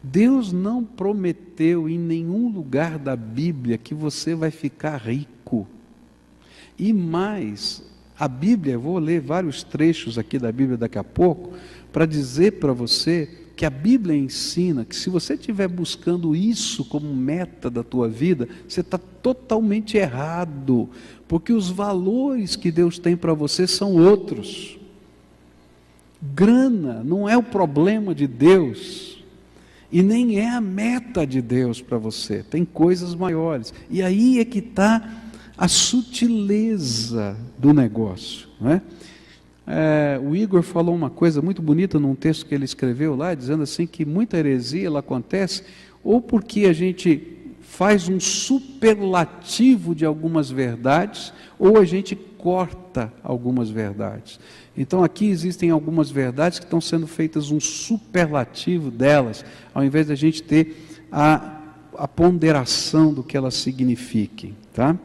Deus não prometeu em nenhum lugar da Bíblia que você vai ficar rico. E mais, A Bíblia, eu vou ler vários trechos aqui da Bíblia daqui a pouco, para dizer para você que a Bíblia ensina que se você estiver buscando isso como meta da tua vida, você está totalmente errado, porque os valores que Deus tem para você são outros. Grana não é o problema de Deus, e nem é a meta de Deus para você, tem coisas maiores, e aí é que está a sutileza do negócio, não é? O Igor falou uma coisa muito bonita num texto que ele escreveu lá, dizendo assim que muita heresia ela acontece ou porque a gente faz um superlativo de algumas verdades, ou a gente corta algumas verdades. Então aqui existem algumas verdades que estão sendo feitas um superlativo delas, ao invés de a gente ter a ponderação do que elas signifiquem, tá?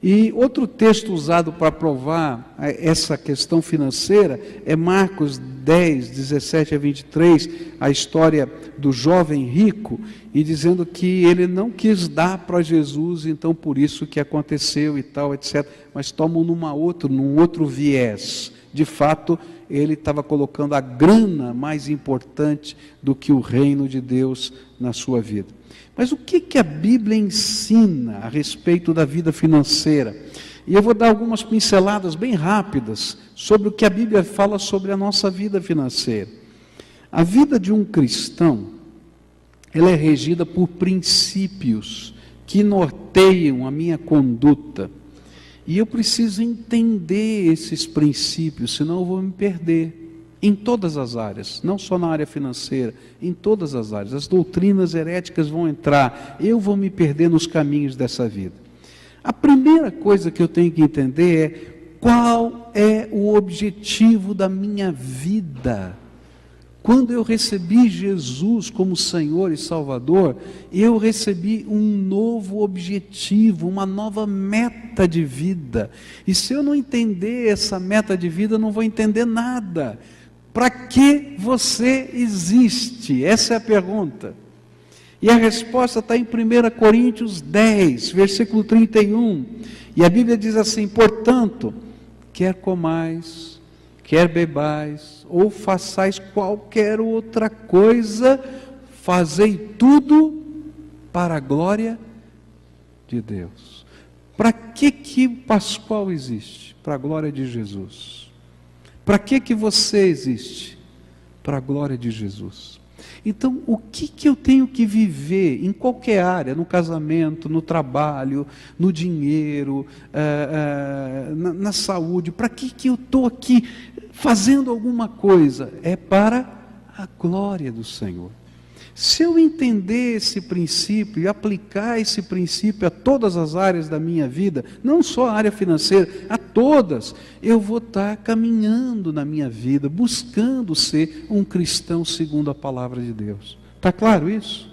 E outro texto usado para provar essa questão financeira é Marcos 10, 17 a 23, a história do jovem rico, e dizendo que ele não quis dar para Jesus, então por isso que aconteceu e tal, etc. Mas tomam num outro viés. De fato, ele estava colocando a grana mais importante do que o reino de Deus na sua vida. Mas o que a Bíblia ensina a respeito da vida financeira? E eu vou dar algumas pinceladas bem rápidas sobre o que a Bíblia fala sobre a nossa vida financeira. A vida de um cristão, ela é regida por princípios que norteiam a minha conduta. E eu preciso entender esses princípios, senão eu vou me perder. Em todas as áreas, não só na área financeira, em todas as áreas. As doutrinas heréticas vão entrar, eu vou me perder nos caminhos dessa vida. A primeira coisa que eu tenho que entender é qual é o objetivo da minha vida. Quando eu recebi Jesus como Senhor e Salvador, eu recebi um novo objetivo, uma nova meta de vida. E se eu não entender essa meta de vida, eu não vou entender nada. Para que você existe? Essa é a pergunta. E a resposta está em 1 Coríntios 10, versículo 31. E a Bíblia diz assim: portanto, quer comais, quer bebais, ou façais qualquer outra coisa, fazei tudo para a glória de Deus. Para que o Pascoal existe? Para a glória de Jesus. Para que você existe? Para a glória de Jesus. Então, o que eu tenho que viver em qualquer área, no casamento, no trabalho, no dinheiro, na saúde, para que eu estou aqui fazendo alguma coisa? É para a glória do Senhor. Se eu entender esse princípio e aplicar esse princípio a todas as áreas da minha vida, não só a área financeira, a todas, eu vou estar caminhando na minha vida, buscando ser um cristão segundo a palavra de Deus. Está claro isso?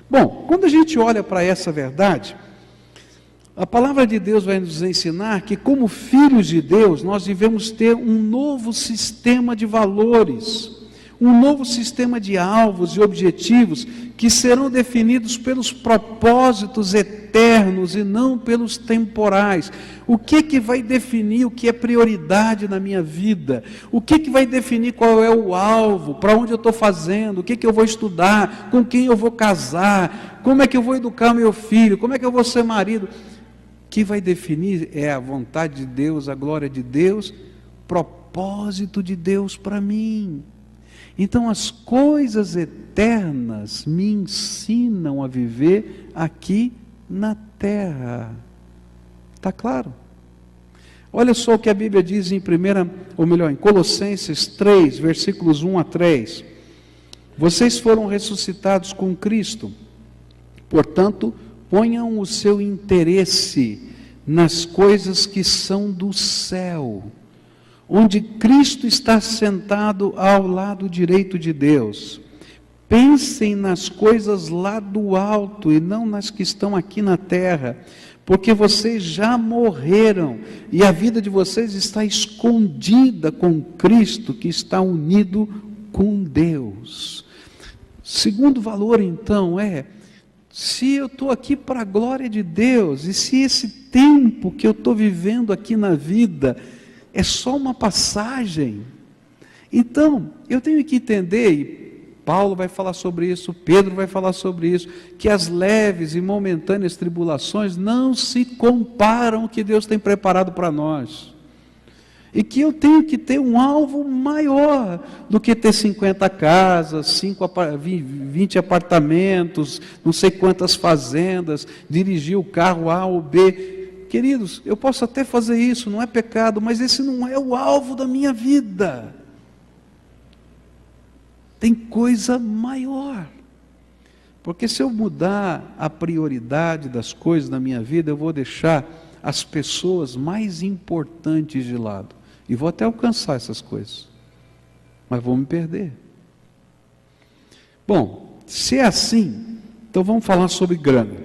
Bom, quando a gente olha para essa verdade, a palavra de Deus vai nos ensinar que, como filhos de Deus, nós devemos ter um novo sistema de valores, um novo sistema de alvos e objetivos que serão definidos pelos propósitos eternos e não pelos temporais. O que vai definir o que é prioridade na minha vida? O que vai definir qual é o alvo, para onde eu estou fazendo, o que eu vou estudar, com quem eu vou casar, como é que eu vou educar meu filho, como é que eu vou ser marido? O que vai definir é a vontade de Deus, a glória de Deus, propósito de Deus para mim. Então as coisas eternas me ensinam a viver aqui na terra. Está claro? Olha só o que a Bíblia diz em em Colossenses 3, versículos 1 a 3. Vocês foram ressuscitados com Cristo, portanto, ponham o seu interesse nas coisas que são do céu, onde Cristo está sentado ao lado direito de Deus. Pensem nas coisas lá do alto e não nas que estão aqui na terra, porque vocês já morreram e a vida de vocês está escondida com Cristo, que está unido com Deus. Segundo valor, então, se eu estou aqui para a glória de Deus, e se esse tempo que eu estou vivendo aqui na vida é só uma passagem. Então, eu tenho que entender, e Paulo vai falar sobre isso, Pedro vai falar sobre isso, que as leves e momentâneas tribulações não se comparam ao que Deus tem preparado para nós. E que eu tenho que ter um alvo maior do que ter 50 casas, 20 apartamentos, não sei quantas fazendas, dirigir o carro A ou B. Queridos, eu posso até fazer isso, não é pecado, mas esse não é o alvo da minha vida. Tem coisa maior. Porque se eu mudar a prioridade das coisas na minha vida, eu vou deixar as pessoas mais importantes de lado. E vou até alcançar essas coisas, mas vou me perder. Bom, se é assim, então vamos falar sobre grana.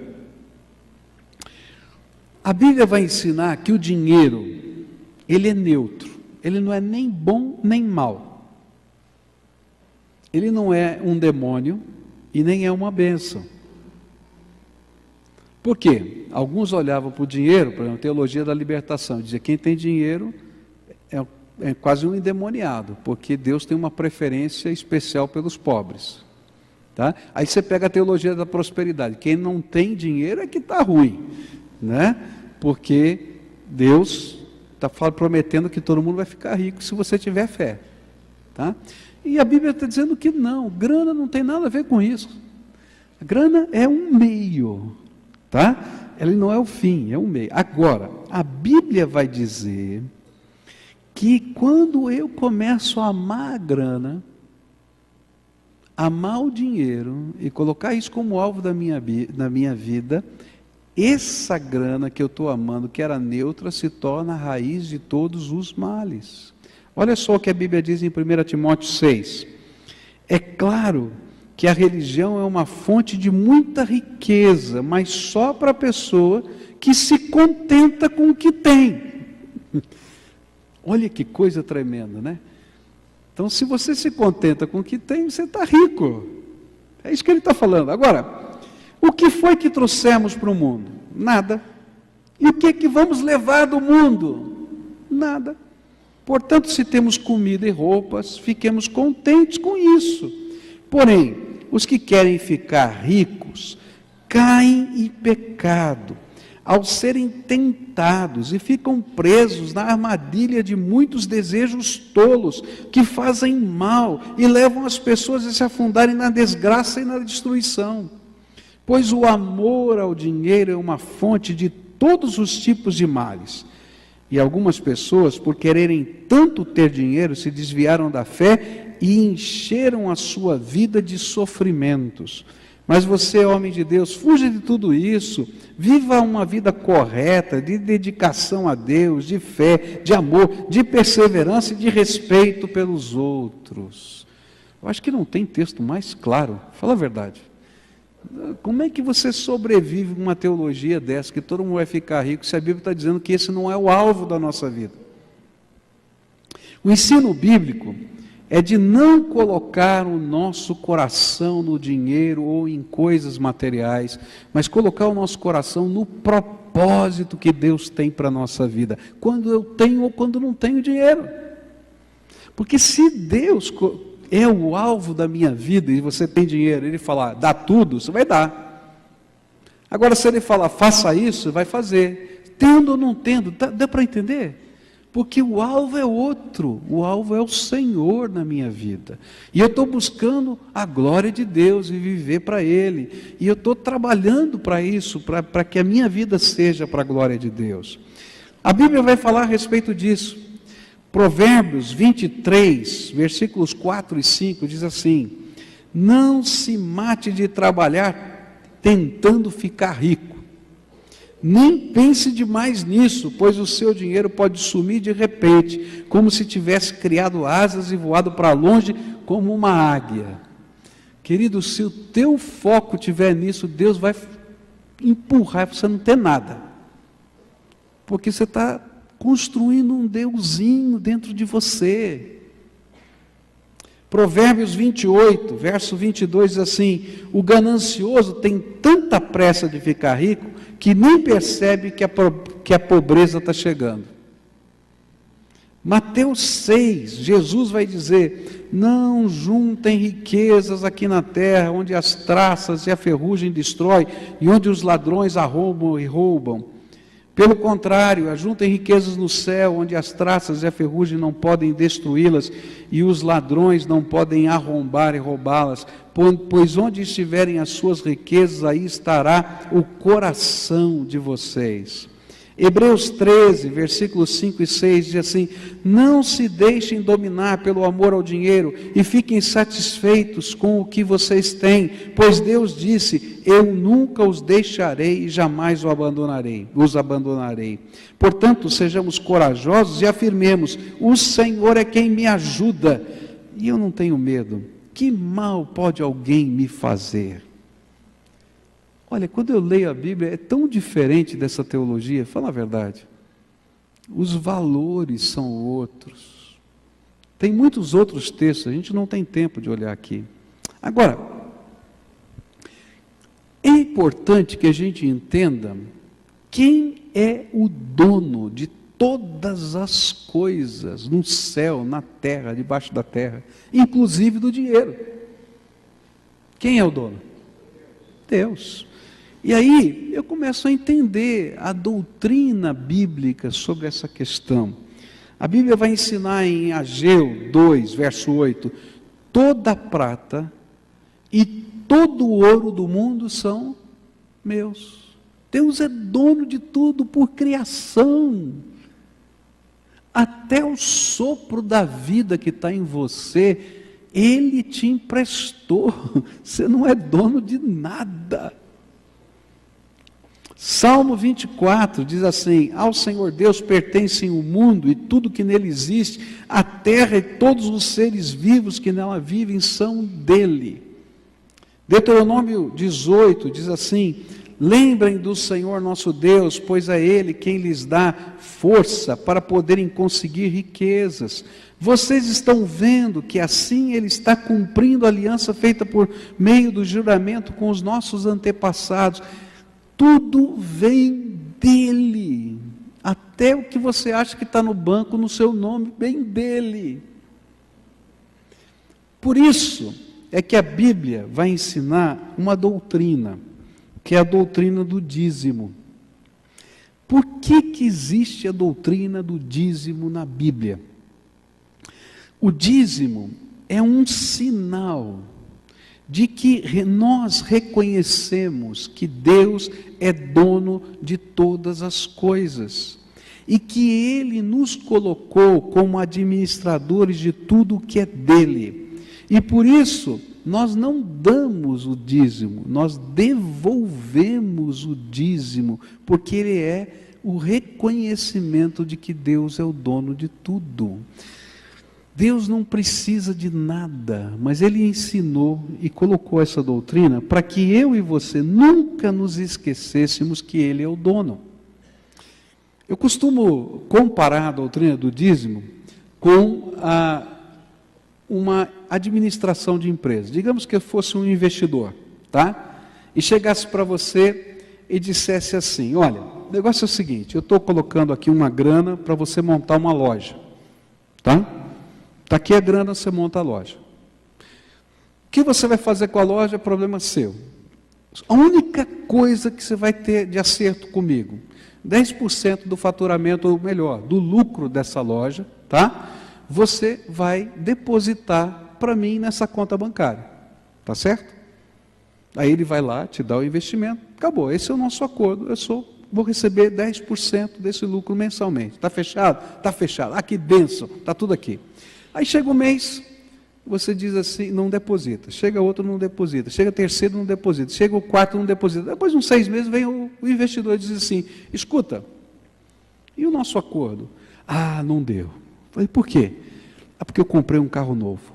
A Bíblia vai ensinar que o dinheiro, ele é neutro, ele não é nem bom nem mal. Ele não é um demônio e nem é uma bênção. Por quê? Alguns olhavam para o dinheiro, por exemplo, a teologia da libertação, dizia que quem tem dinheiro é quase um endemoniado, porque Deus tem uma preferência especial pelos pobres. Tá? Aí você pega a teologia da prosperidade, quem não tem dinheiro é que está ruim, né? Porque Deus está prometendo que todo mundo vai ficar rico se você tiver fé. Tá? E a Bíblia está dizendo que não, grana não tem nada a ver com isso. A grana é um meio, tá? Ela não é o fim, é um meio. Agora, a Bíblia vai dizer que quando eu começo a amar a grana, amar o dinheiro e colocar isso como alvo da minha vida, essa grana que eu estou amando, que era neutra, se torna a raiz de todos os males. Olha só o que a Bíblia diz em 1 Timóteo 6. É claro que a religião é uma fonte de muita riqueza, mas só para a pessoa que se contenta com o que tem. Olha que coisa tremenda, né? Então, se você se contenta com o que tem, você está rico. É isso que ele está falando. Agora, o que foi que trouxemos para o mundo? Nada. E o que é que vamos levar do mundo? Nada. Portanto, se temos comida e roupas, fiquemos contentes com isso. Porém, os que querem ficar ricos, caem em pecado, ao serem tentados e ficam presos na armadilha de muitos desejos tolos, que fazem mal e levam as pessoas a se afundarem na desgraça e na destruição. Pois o amor ao dinheiro é uma fonte de todos os tipos de males. E algumas pessoas, por quererem tanto ter dinheiro, se desviaram da fé e encheram a sua vida de sofrimentos. Mas você, homem de Deus, fuja de tudo isso, viva uma vida correta, de dedicação a Deus, de fé, de amor, de perseverança e de respeito pelos outros. Eu acho que não tem texto mais claro, fala a verdade. Como é que você sobrevive com uma teologia dessa, que todo mundo vai ficar rico, se a Bíblia está dizendo que esse não é o alvo da nossa vida? O ensino bíblico é de não colocar o nosso coração no dinheiro ou em coisas materiais, mas colocar o nosso coração no propósito que Deus tem para a nossa vida, quando eu tenho ou quando não tenho dinheiro. Porque se Deus é o alvo da minha vida e você tem dinheiro, ele falar, dá tudo, você vai dar. Agora, se ele falar, faça isso, você vai fazer. Tendo ou não tendo, dá para entender? Porque o alvo é outro, o alvo é o Senhor na minha vida. E eu estou buscando a glória de Deus e viver para Ele. E eu estou trabalhando para isso, para que a minha vida seja para a glória de Deus. A Bíblia vai falar a respeito disso. Provérbios 23, versículos 4 e 5, diz assim: não se mate de trabalhar tentando ficar rico. Nem pense demais nisso, pois o seu dinheiro pode sumir de repente, como se tivesse criado asas e voado para longe como uma águia. Querido, se o teu foco estiver nisso, Deus vai empurrar para você não ter nada. Porque você está construindo um deusinho dentro de você. Provérbios 28, verso 22 diz assim: o ganancioso tem tanta pressa de ficar rico, que nem percebe que a pobreza está chegando. Mateus 6, Jesus vai dizer: não juntem riquezas aqui na terra, onde as traças e a ferrugem destrói, e onde os ladrões arrombam e roubam. Pelo contrário, ajuntem riquezas no céu, onde as traças e a ferrugem não podem destruí-las, e os ladrões não podem arrombar e roubá-las, pois onde estiverem as suas riquezas, aí estará o coração de vocês. Hebreus 13, versículos 5 e 6 diz assim: não se deixem dominar pelo amor ao dinheiro e fiquem satisfeitos com o que vocês têm, pois Deus disse: eu nunca os deixarei e jamais os abandonarei. Portanto, sejamos corajosos e afirmemos: o Senhor é quem me ajuda e eu não tenho medo. Que mal pode alguém me fazer? Olha, quando eu leio a Bíblia, é tão diferente dessa teologia, fala a verdade. Os valores são outros. Tem muitos outros textos, a gente não tem tempo de olhar aqui. Agora, é importante que a gente entenda quem é o dono de todas as coisas, no céu, na terra, debaixo da terra, inclusive do dinheiro. Quem é o dono? Deus. E aí eu começo a entender a doutrina bíblica sobre essa questão. A Bíblia vai ensinar em Ageu 2, verso 8, toda a prata e todo o ouro do mundo são meus. Deus é dono de tudo por criação. Até o sopro da vida que está em você, Ele te emprestou. Você não é dono de nada. Salmo 24 diz assim: ao Senhor Deus pertencem o mundo e tudo que nele existe, a terra e todos os seres vivos que nela vivem são dele. Deuteronômio 18 diz assim: lembrem do Senhor nosso Deus, pois é Ele quem lhes dá força para poderem conseguir riquezas. Vocês estão vendo que assim Ele está cumprindo a aliança feita por meio do juramento com os nossos antepassados. Tudo vem dele, até o que você acha que está no banco, no seu nome, vem dele. Por isso é que a Bíblia vai ensinar uma doutrina, que é a doutrina do dízimo. Por que existe a doutrina do dízimo na Bíblia? O dízimo é um sinal de que nós reconhecemos que Deus é dono de todas as coisas e que Ele nos colocou como administradores de tudo o que é dele. E por isso, nós não damos o dízimo, nós devolvemos o dízimo, porque ele é o reconhecimento de que Deus é o dono de tudo. Deus não precisa de nada, mas Ele ensinou e colocou essa doutrina para que eu e você nunca nos esquecêssemos que Ele é o dono. Eu costumo comparar a doutrina do dízimo com uma administração de empresa. Digamos que eu fosse um investidor, tá? E chegasse para você e dissesse assim: olha, o negócio é o seguinte, eu estou colocando aqui uma grana para você montar uma loja, tá? Está aqui a grana, você monta a loja. O que você vai fazer com a loja é problema seu. A única coisa que você vai ter de acerto comigo, 10% do faturamento, ou melhor, do lucro dessa loja, tá? Você vai depositar para mim nessa conta bancária. Tá certo? Aí ele vai lá, te dá o investimento, acabou. Esse é o nosso acordo. Vou receber 10% desse lucro mensalmente. Está fechado? Está fechado. Ah, que bênção, está tudo aqui. Aí chega o mês, você diz assim, não deposita. Chega outro, não deposita. Chega o terceiro, não deposita. Chega o quarto, não deposita. Depois de uns 6 meses, vem o investidor e diz assim: escuta, e o nosso acordo? Ah, não deu. Falei, por quê? Ah, porque eu comprei um carro novo.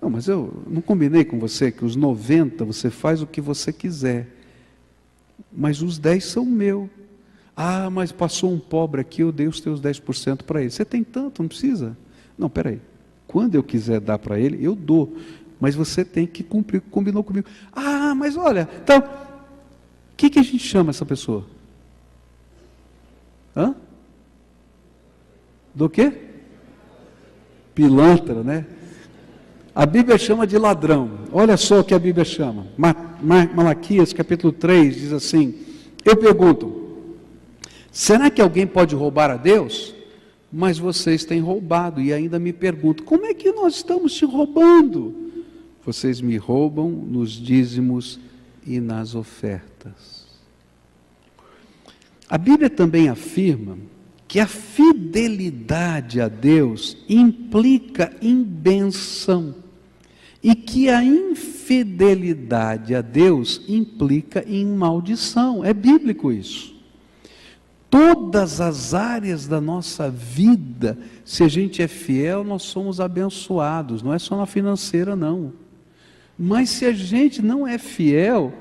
Não, mas eu não combinei com você que os 90 você faz o que você quiser, mas os 10 são meu. Ah, mas passou um pobre aqui, eu dei os teus 10% para ele. Você tem tanto, não precisa? Não, peraí. Quando eu quiser dar para ele, eu dou. Mas você tem que cumprir o que combinou comigo. Ah, mas olha, então, o que a gente chama essa pessoa? Hã? Do quê? Pilantra, né? A Bíblia chama de ladrão. Olha só o que a Bíblia chama. Malaquias capítulo 3 diz assim: eu pergunto, será que alguém pode roubar a Deus? Mas vocês têm roubado. E ainda me pergunto, como é que nós estamos te roubando? Vocês me roubam nos dízimos e nas ofertas. A Bíblia também afirma que a fidelidade a Deus implica em bênção, e que a infidelidade a Deus implica em maldição. É bíblico isso. Todas as áreas da nossa vida, se a gente é fiel, nós somos abençoados, não é só na financeira não. Mas se a gente não é fiel,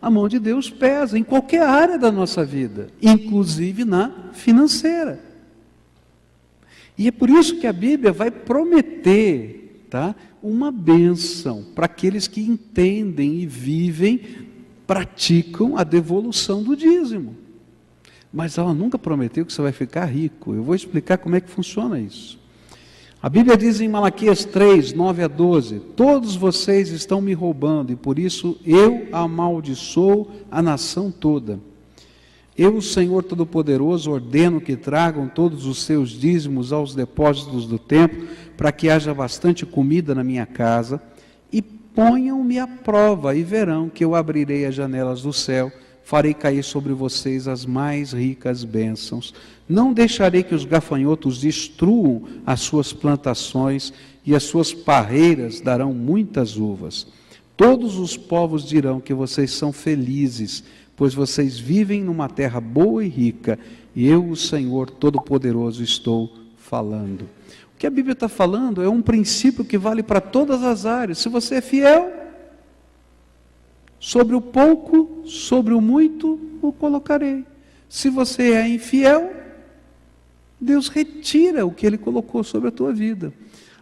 a mão de Deus pesa em qualquer área da nossa vida, inclusive na financeira. E é por isso que a Bíblia vai prometer, tá, uma bênção para aqueles que entendem e vivem, praticam a devolução do dízimo. Mas ela nunca prometeu que você vai ficar rico. Eu vou explicar como é que funciona isso. A Bíblia diz em Malaquias 3, 9 a 12, todos vocês estão me roubando, e por isso eu amaldiçoo a nação toda. Eu, o Senhor Todo-Poderoso, ordeno que tragam todos os seus dízimos aos depósitos do templo, para que haja bastante comida na minha casa, e ponham-me à prova, e verão que eu abrirei as janelas do céu, farei cair sobre vocês as mais ricas bênçãos. Não deixarei que os gafanhotos destruam as suas plantações, e as suas parreiras darão muitas uvas. Todos os povos dirão que vocês são felizes, pois vocês vivem numa terra boa e rica, e eu, o Senhor Todo-Poderoso, estou falando. O que a Bíblia está falando é um princípio que vale para todas as áreas. Se você é fiel, sobre o pouco, sobre o muito, o colocarei. Se você é infiel, Deus retira o que Ele colocou sobre a tua vida.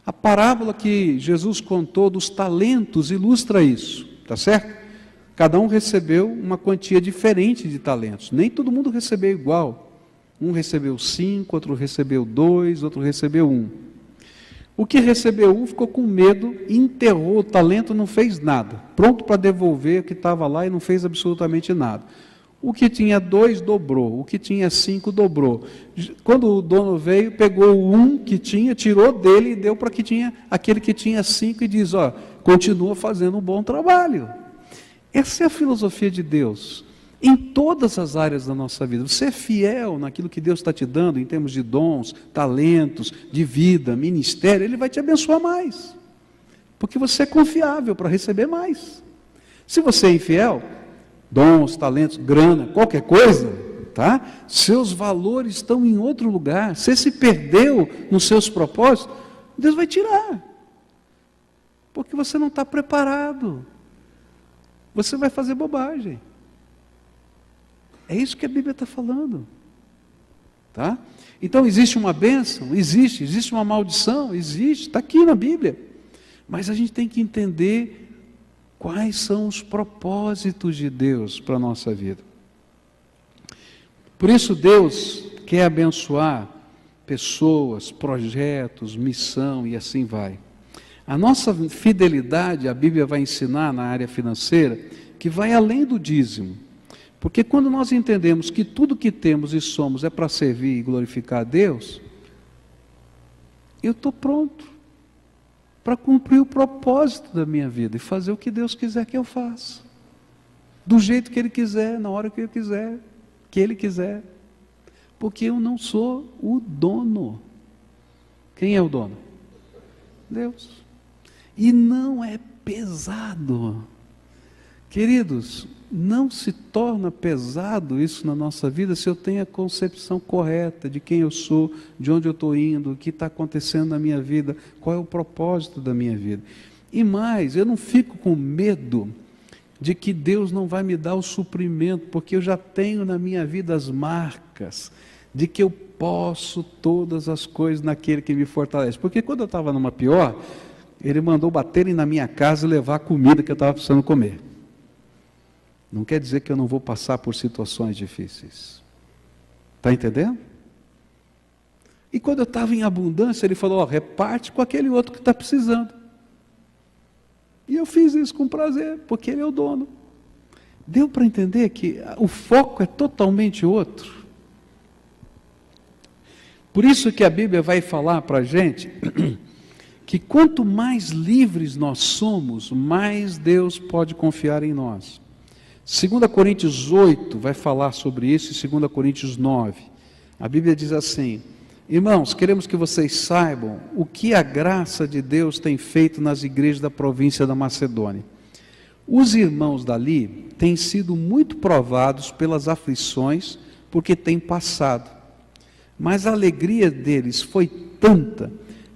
A parábola que Jesus contou dos talentos ilustra isso, tá certo? Cada um recebeu uma quantia diferente de talentos, nem todo mundo recebeu igual. Um recebeu 5, outro recebeu 2, outro recebeu 1. O que recebeu 1 ficou com medo, enterrou o talento, não fez nada, pronto para devolver o que estava lá e não fez absolutamente nada. O que tinha 2 dobrou, o que tinha 5 dobrou. Quando o dono veio, pegou o 1 que tinha, tirou dele e deu para aquele que tinha 5 e diz, ó, continua fazendo um bom trabalho. Essa é a filosofia de Deus, em todas as áreas da nossa vida. Você é fiel naquilo que Deus está te dando, em termos de dons, talentos, de vida, ministério, Ele vai te abençoar mais, porque você é confiável para receber mais. Se você é infiel, dons, talentos, grana, qualquer coisa, tá? Seus valores estão em outro lugar, você se perdeu nos seus propósitos, Deus vai tirar, porque você não está preparado. Você vai fazer bobagem. É isso que a Bíblia está falando. Tá? Então existe uma bênção? Existe uma maldição? Existe, está aqui na Bíblia. Mas a gente tem que entender quais são os propósitos de Deus para a nossa vida. Por isso Deus quer abençoar pessoas, projetos, missão e assim vai. A nossa fidelidade, a Bíblia vai ensinar na área financeira, que vai além do dízimo. Porque quando nós entendemos que tudo que temos e somos é para servir e glorificar a Deus, eu estou pronto para cumprir o propósito da minha vida e fazer o que Deus quiser que eu faça. Do jeito que Ele quiser, na hora que eu quiser, que Ele quiser. Porque eu não sou o dono. Quem é o dono? Deus. E não é pesado. Queridos, não se torna pesado isso na nossa vida se eu tenho a concepção correta de quem eu sou, de onde eu estou indo, o que está acontecendo na minha vida, qual é o propósito da minha vida. E mais, eu não fico com medo de que Deus não vai me dar o suprimento, porque eu já tenho na minha vida as marcas de que eu posso todas as coisas naquele que me fortalece. Porque quando eu estava numa pior, Ele mandou baterem na minha casa e levar a comida que eu estava precisando comer. Não quer dizer que eu não vou passar por situações difíceis. Está entendendo? E quando eu estava em abundância, ele falou, reparte com aquele outro que está precisando. E eu fiz isso com prazer, porque ele é o dono. Deu para entender que o foco é totalmente outro. Por isso que a Bíblia vai falar para a gente que quanto mais livres nós somos, mais Deus pode confiar em nós. 2 Coríntios 8 vai falar sobre isso, e 2 Coríntios 9. A Bíblia diz assim, irmãos, queremos que vocês saibam o que a graça de Deus tem feito nas igrejas da província da Macedônia. Os irmãos dali têm sido muito provados pelas aflições, porque têm passado. Mas a alegria deles foi tanta,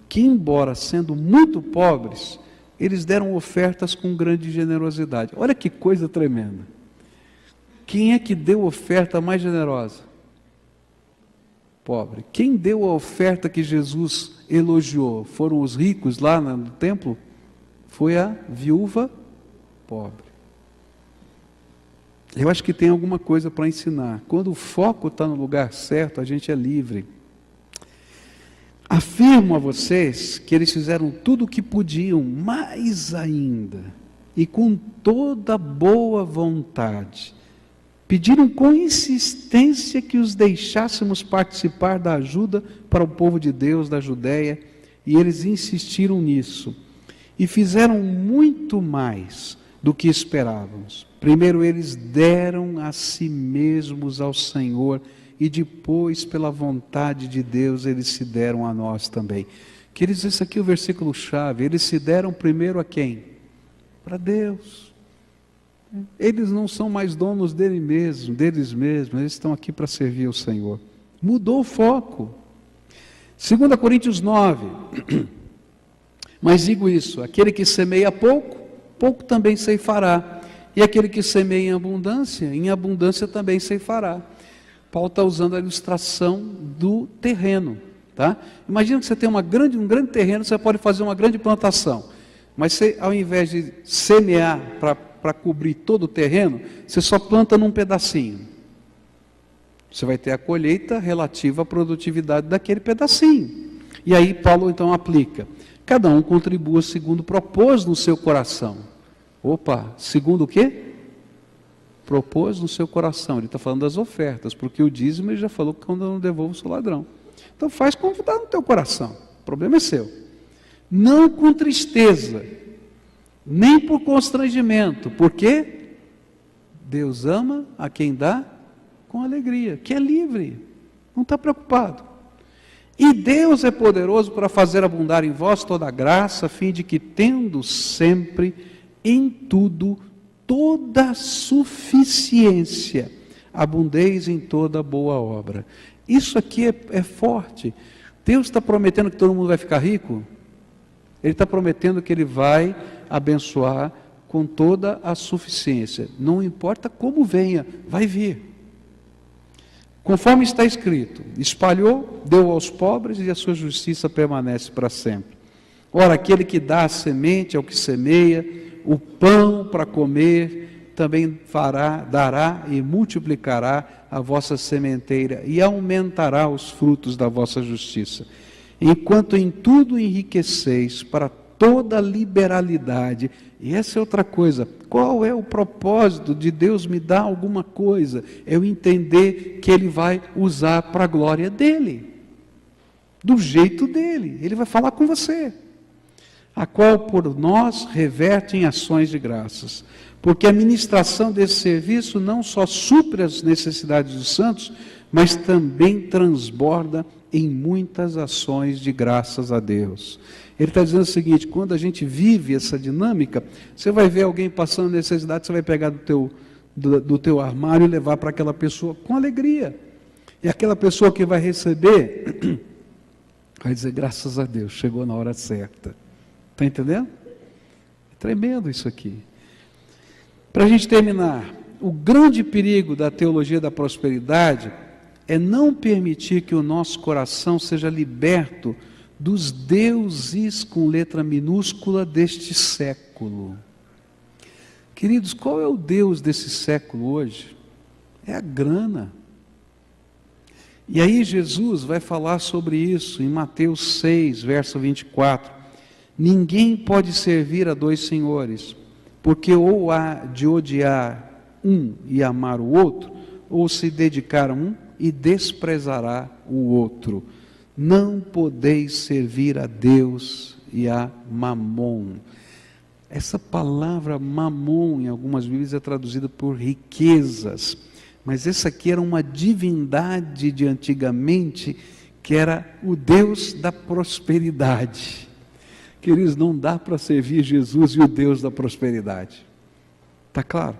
que embora sendo muito pobres, eles deram ofertas com grande generosidade. Olha que coisa tremenda. Quem é que deu oferta mais generosa? Pobre. Quem deu a oferta que Jesus elogiou? Foram os ricos lá no templo? Foi a viúva pobre. Eu acho que tem alguma coisa para ensinar. Quando o foco está no lugar certo, a gente é livre. Afirmo a vocês que eles fizeram tudo o que podiam, mais ainda, e com toda boa vontade. Pediram com insistência que os deixássemos participar da ajuda para o povo de Deus da Judéia, e eles insistiram nisso. E fizeram muito mais do que esperávamos. Primeiro eles deram a si mesmos ao Senhor, e depois, pela vontade de Deus, eles se deram a nós também. Queridos, esse aqui é o versículo chave. Eles se deram primeiro a quem? Para Deus. Eles não são mais donos deles mesmos, eles estão aqui para servir ao Senhor. Mudou o foco. 2 Coríntios 9. Mas digo isso, aquele que semeia pouco, pouco também ceifará. E aquele que semeia em abundância também ceifará. Paulo está usando a ilustração do terreno. Tá? Imagina que você tem um grande terreno, você pode fazer uma grande plantação. Mas você, ao invés de semear para cobrir todo o terreno, você só planta num pedacinho. Você vai ter a colheita relativa à produtividade daquele pedacinho. E aí Paulo então aplica. Cada um contribua segundo propôs no seu coração. Opa, segundo o quê? Propôs no seu coração. Ele está falando das ofertas, porque o dízimo ele já falou que quando eu não devolvo, sou ladrão. Então faz como está no teu coração. O problema é seu. Não com tristeza, nem por constrangimento, porque Deus ama a quem dá com alegria, que é livre, não está preocupado. E Deus é poderoso para fazer abundar em vós toda a graça, a fim de que, tendo sempre em tudo toda suficiência, abundeis em toda boa obra. Isso aqui é forte. Deus está prometendo que todo mundo vai ficar rico? Ele está prometendo que Ele vai abençoar com toda a suficiência. Não importa como venha, vai vir. Conforme está escrito, espalhou, deu aos pobres e a sua justiça permanece para sempre. Ora, aquele que dá a semente ao que semeia, o pão para comer, também dará e multiplicará a vossa sementeira e aumentará os frutos da vossa justiça. Enquanto em tudo enriqueceis para toda liberalidade. E essa é outra coisa. Qual é o propósito de Deus me dar alguma coisa? Eu entender que Ele vai usar para a glória dEle. Do jeito dEle. Ele vai falar com você. A qual por nós reverte em ações de graças. Porque a ministração desse serviço não só supre as necessidades dos santos, mas também transborda em muitas ações de graças a Deus. Ele está dizendo o seguinte, quando a gente vive essa dinâmica, você vai ver alguém passando necessidade, você vai pegar do teu armário e levar para aquela pessoa com alegria. E aquela pessoa que vai receber, vai dizer, graças a Deus, chegou na hora certa. Está entendendo? É tremendo isso aqui. Para a gente terminar, o grande perigo da teologia da prosperidade é não permitir que o nosso coração seja liberto dos deuses com letra minúscula deste século. Queridos, qual é o Deus desse século hoje? É a grana. E aí Jesus vai falar sobre isso em Mateus 6, verso 24. Ninguém pode servir a dois senhores, porque ou há de odiar um e amar o outro, ou se dedicar a um e desprezará o outro. Não podeis servir a Deus e a Mamon. Essa palavra Mamon, em algumas Bíblias, é traduzida por riquezas. Mas essa aqui era uma divindade de antigamente, que era o Deus da prosperidade. Queridos, não dá para servir Jesus e o Deus da prosperidade. Está claro?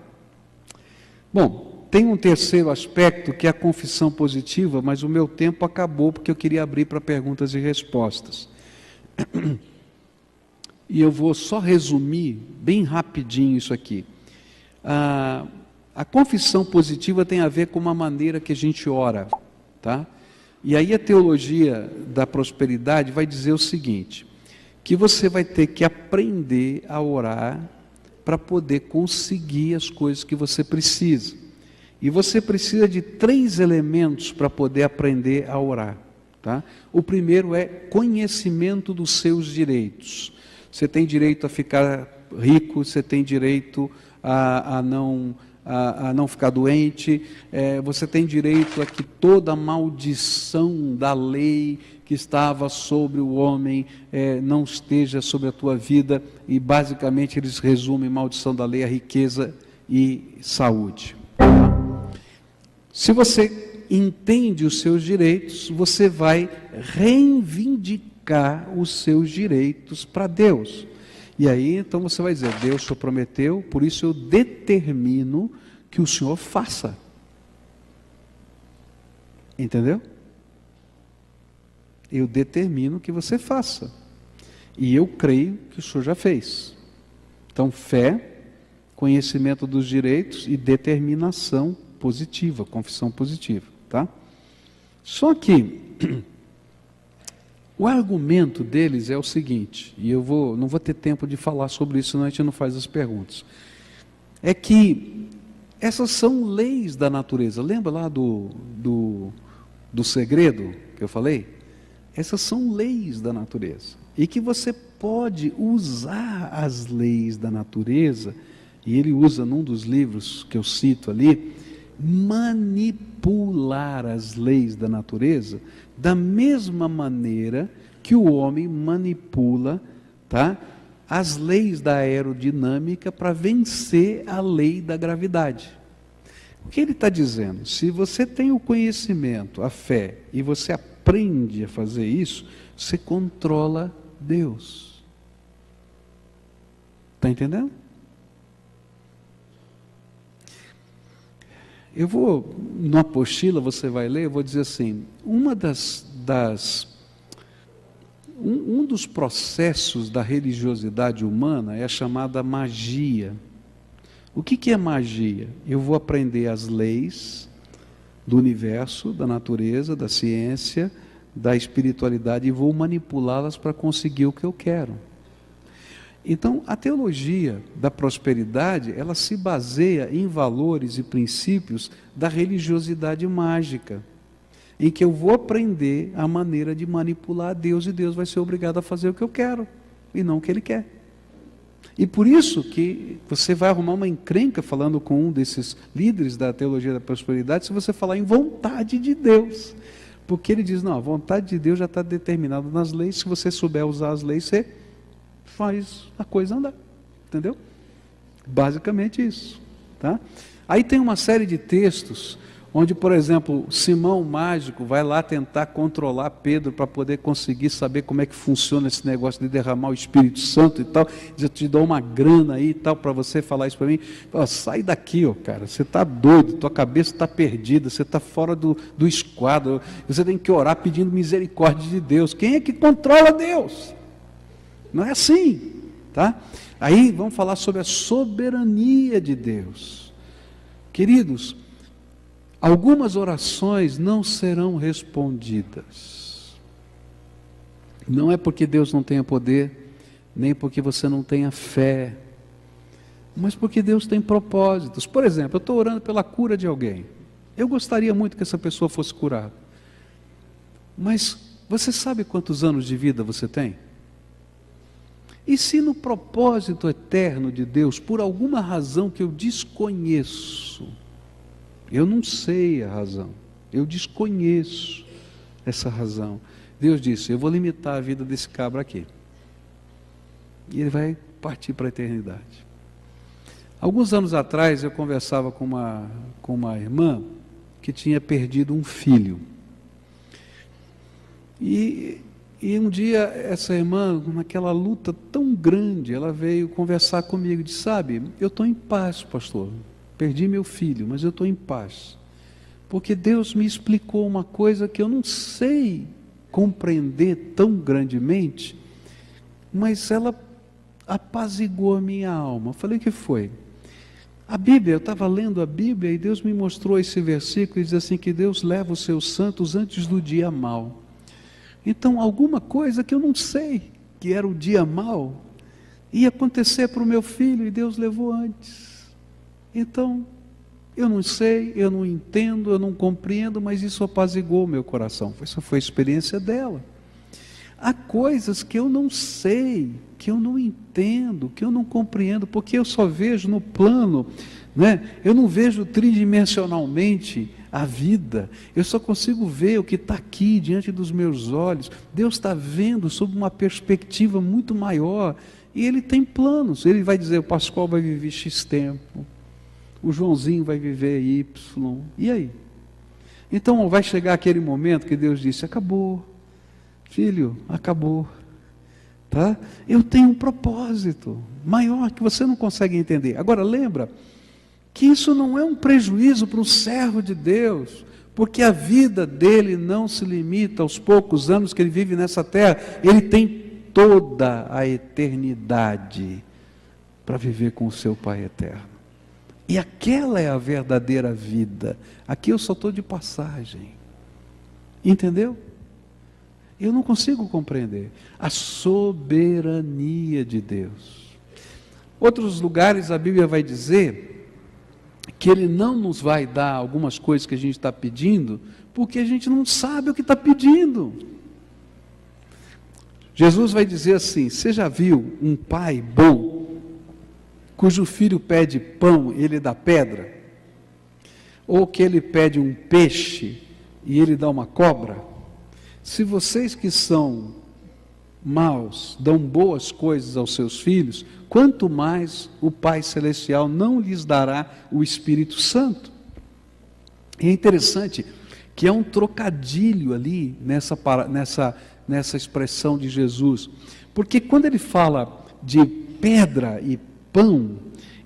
Bom, tem um terceiro aspecto que é a confissão positiva, mas o meu tempo acabou porque eu queria abrir para perguntas e respostas. E eu vou só resumir bem rapidinho isso aqui. A confissão positiva tem a ver com uma maneira que a gente ora, tá? E aí a teologia da prosperidade vai dizer o seguinte, que você vai ter que aprender a orar para poder conseguir as coisas que você precisa. E você precisa de 3 elementos para poder aprender a orar, tá? O primeiro é conhecimento dos seus direitos. Você tem direito a ficar rico, você tem direito a não ficar doente, você tem direito a que toda a maldição da lei que estava sobre o homem não esteja sobre a tua vida, e basicamente eles resumem maldição da lei a riqueza e saúde. Se você entende os seus direitos, você vai reivindicar os seus direitos para Deus. E aí, então você vai dizer, Deus só prometeu, por isso eu determino que o Senhor faça. Entendeu? Eu determino que você faça. E eu creio que o Senhor já fez. Então, fé, conhecimento dos direitos e determinação positiva, confissão positiva, tá? Só que o argumento deles é o seguinte, e eu não vou ter tempo de falar sobre isso, senão a gente não faz as perguntas. É que essas são leis da natureza. Lembra lá do segredo que eu falei? Essas são leis da natureza. E que você pode usar as leis da natureza, e ele usa num dos livros que eu cito ali, manipular as leis da natureza da mesma maneira que o homem manipula, tá, as leis da aerodinâmica para vencer a lei da gravidade. O que ele está dizendo? Se você tem o conhecimento, a fé, e você aprende a fazer isso, você controla Deus. Está entendendo? Eu vou, na apostila, você vai ler, eu vou dizer assim, um dos processos da religiosidade humana é a chamada magia. O que é magia? Eu vou aprender as leis do universo, da natureza, da ciência, da espiritualidade e vou manipulá-las para conseguir o que eu quero. Então, a teologia da prosperidade, ela se baseia em valores e princípios da religiosidade mágica, em que eu vou aprender a maneira de manipular Deus e Deus vai ser obrigado a fazer o que eu quero e não o que Ele quer. E por isso que você vai arrumar uma encrenca falando com um desses líderes da teologia da prosperidade se você falar em vontade de Deus. Porque ele diz, não, a vontade de Deus já está determinada nas leis, se você souber usar as leis, você faz a coisa andar, entendeu? Basicamente isso, tá? Aí tem uma série de textos onde, por exemplo, Simão o mágico vai lá tentar controlar Pedro para poder conseguir saber como é que funciona esse negócio de derramar o Espírito Santo e tal, diz, eu te dou uma grana aí e tal para você falar isso para mim. Fala, sai daqui, ó, cara, você está doido, tua cabeça está perdida, você está fora do esquadro, você tem que orar pedindo misericórdia de Deus. Quem é que controla Deus? Não é assim, tá? Aí vamos falar sobre a soberania de Deus. Queridos, algumas orações não serão respondidas. Não é porque Deus não tenha poder, nem porque você não tenha fé, mas porque Deus tem propósitos. Por exemplo, eu estou orando pela cura de alguém. Eu gostaria muito que essa pessoa fosse curada. Mas você sabe quantos anos de vida você tem? E se no propósito eterno de Deus, por alguma razão que eu desconheço, eu não sei a razão, eu desconheço essa razão, Deus disse, eu vou limitar a vida desse cabra aqui. E ele vai partir para a eternidade. Alguns anos atrás eu conversava com uma irmã que tinha perdido um filho. E um dia essa irmã, naquela luta tão grande, ela veio conversar comigo e disse, sabe, eu estou em paz, pastor, perdi meu filho, mas eu estou em paz, porque Deus me explicou uma coisa que eu não sei compreender tão grandemente, mas ela apaziguou a minha alma. Eu falei, o que foi? A Bíblia, eu estava lendo a Bíblia e Deus me mostrou esse versículo e diz assim, que Deus leva os seus santos antes do dia mau. Então, alguma coisa que eu não sei, que era o dia mau, ia acontecer para o meu filho e Deus levou antes. Então, eu não sei, eu não entendo, eu não compreendo, mas isso apaziguou o meu coração. Essa foi a experiência dela. Há coisas que eu não sei, que eu não entendo, que eu não compreendo, porque eu só vejo no plano, né? Eu não vejo tridimensionalmente a vida, eu só consigo ver o que está aqui diante dos meus olhos. Deus está vendo sob uma perspectiva muito maior, e Ele tem planos. Ele vai dizer, o Pascoal vai viver X tempo, o Joãozinho vai viver Y, e aí? Então vai chegar aquele momento que Deus disse, acabou, filho, acabou, tá? Eu tenho um propósito maior que você não consegue entender. Agora lembra, que isso não é um prejuízo para o servo de Deus, porque a vida dele não se limita aos poucos anos que ele vive nessa terra, ele tem toda a eternidade para viver com o seu Pai eterno. E aquela é a verdadeira vida. Aqui eu só estou de passagem. Entendeu? Eu não consigo compreender a soberania de Deus. Outros lugares a Bíblia vai dizer que Ele não nos vai dar algumas coisas que a gente está pedindo, porque a gente não sabe o que está pedindo. Jesus vai dizer assim, você já viu um pai bom, cujo filho pede pão e ele dá pedra? Ou que ele pede um peixe e ele dá uma cobra? Se vocês que são maus dão boas coisas aos seus filhos, quanto mais o Pai Celestial não lhes dará o Espírito Santo. E é interessante que é um trocadilho ali nessa expressão de Jesus, porque quando ele fala de pedra e pão,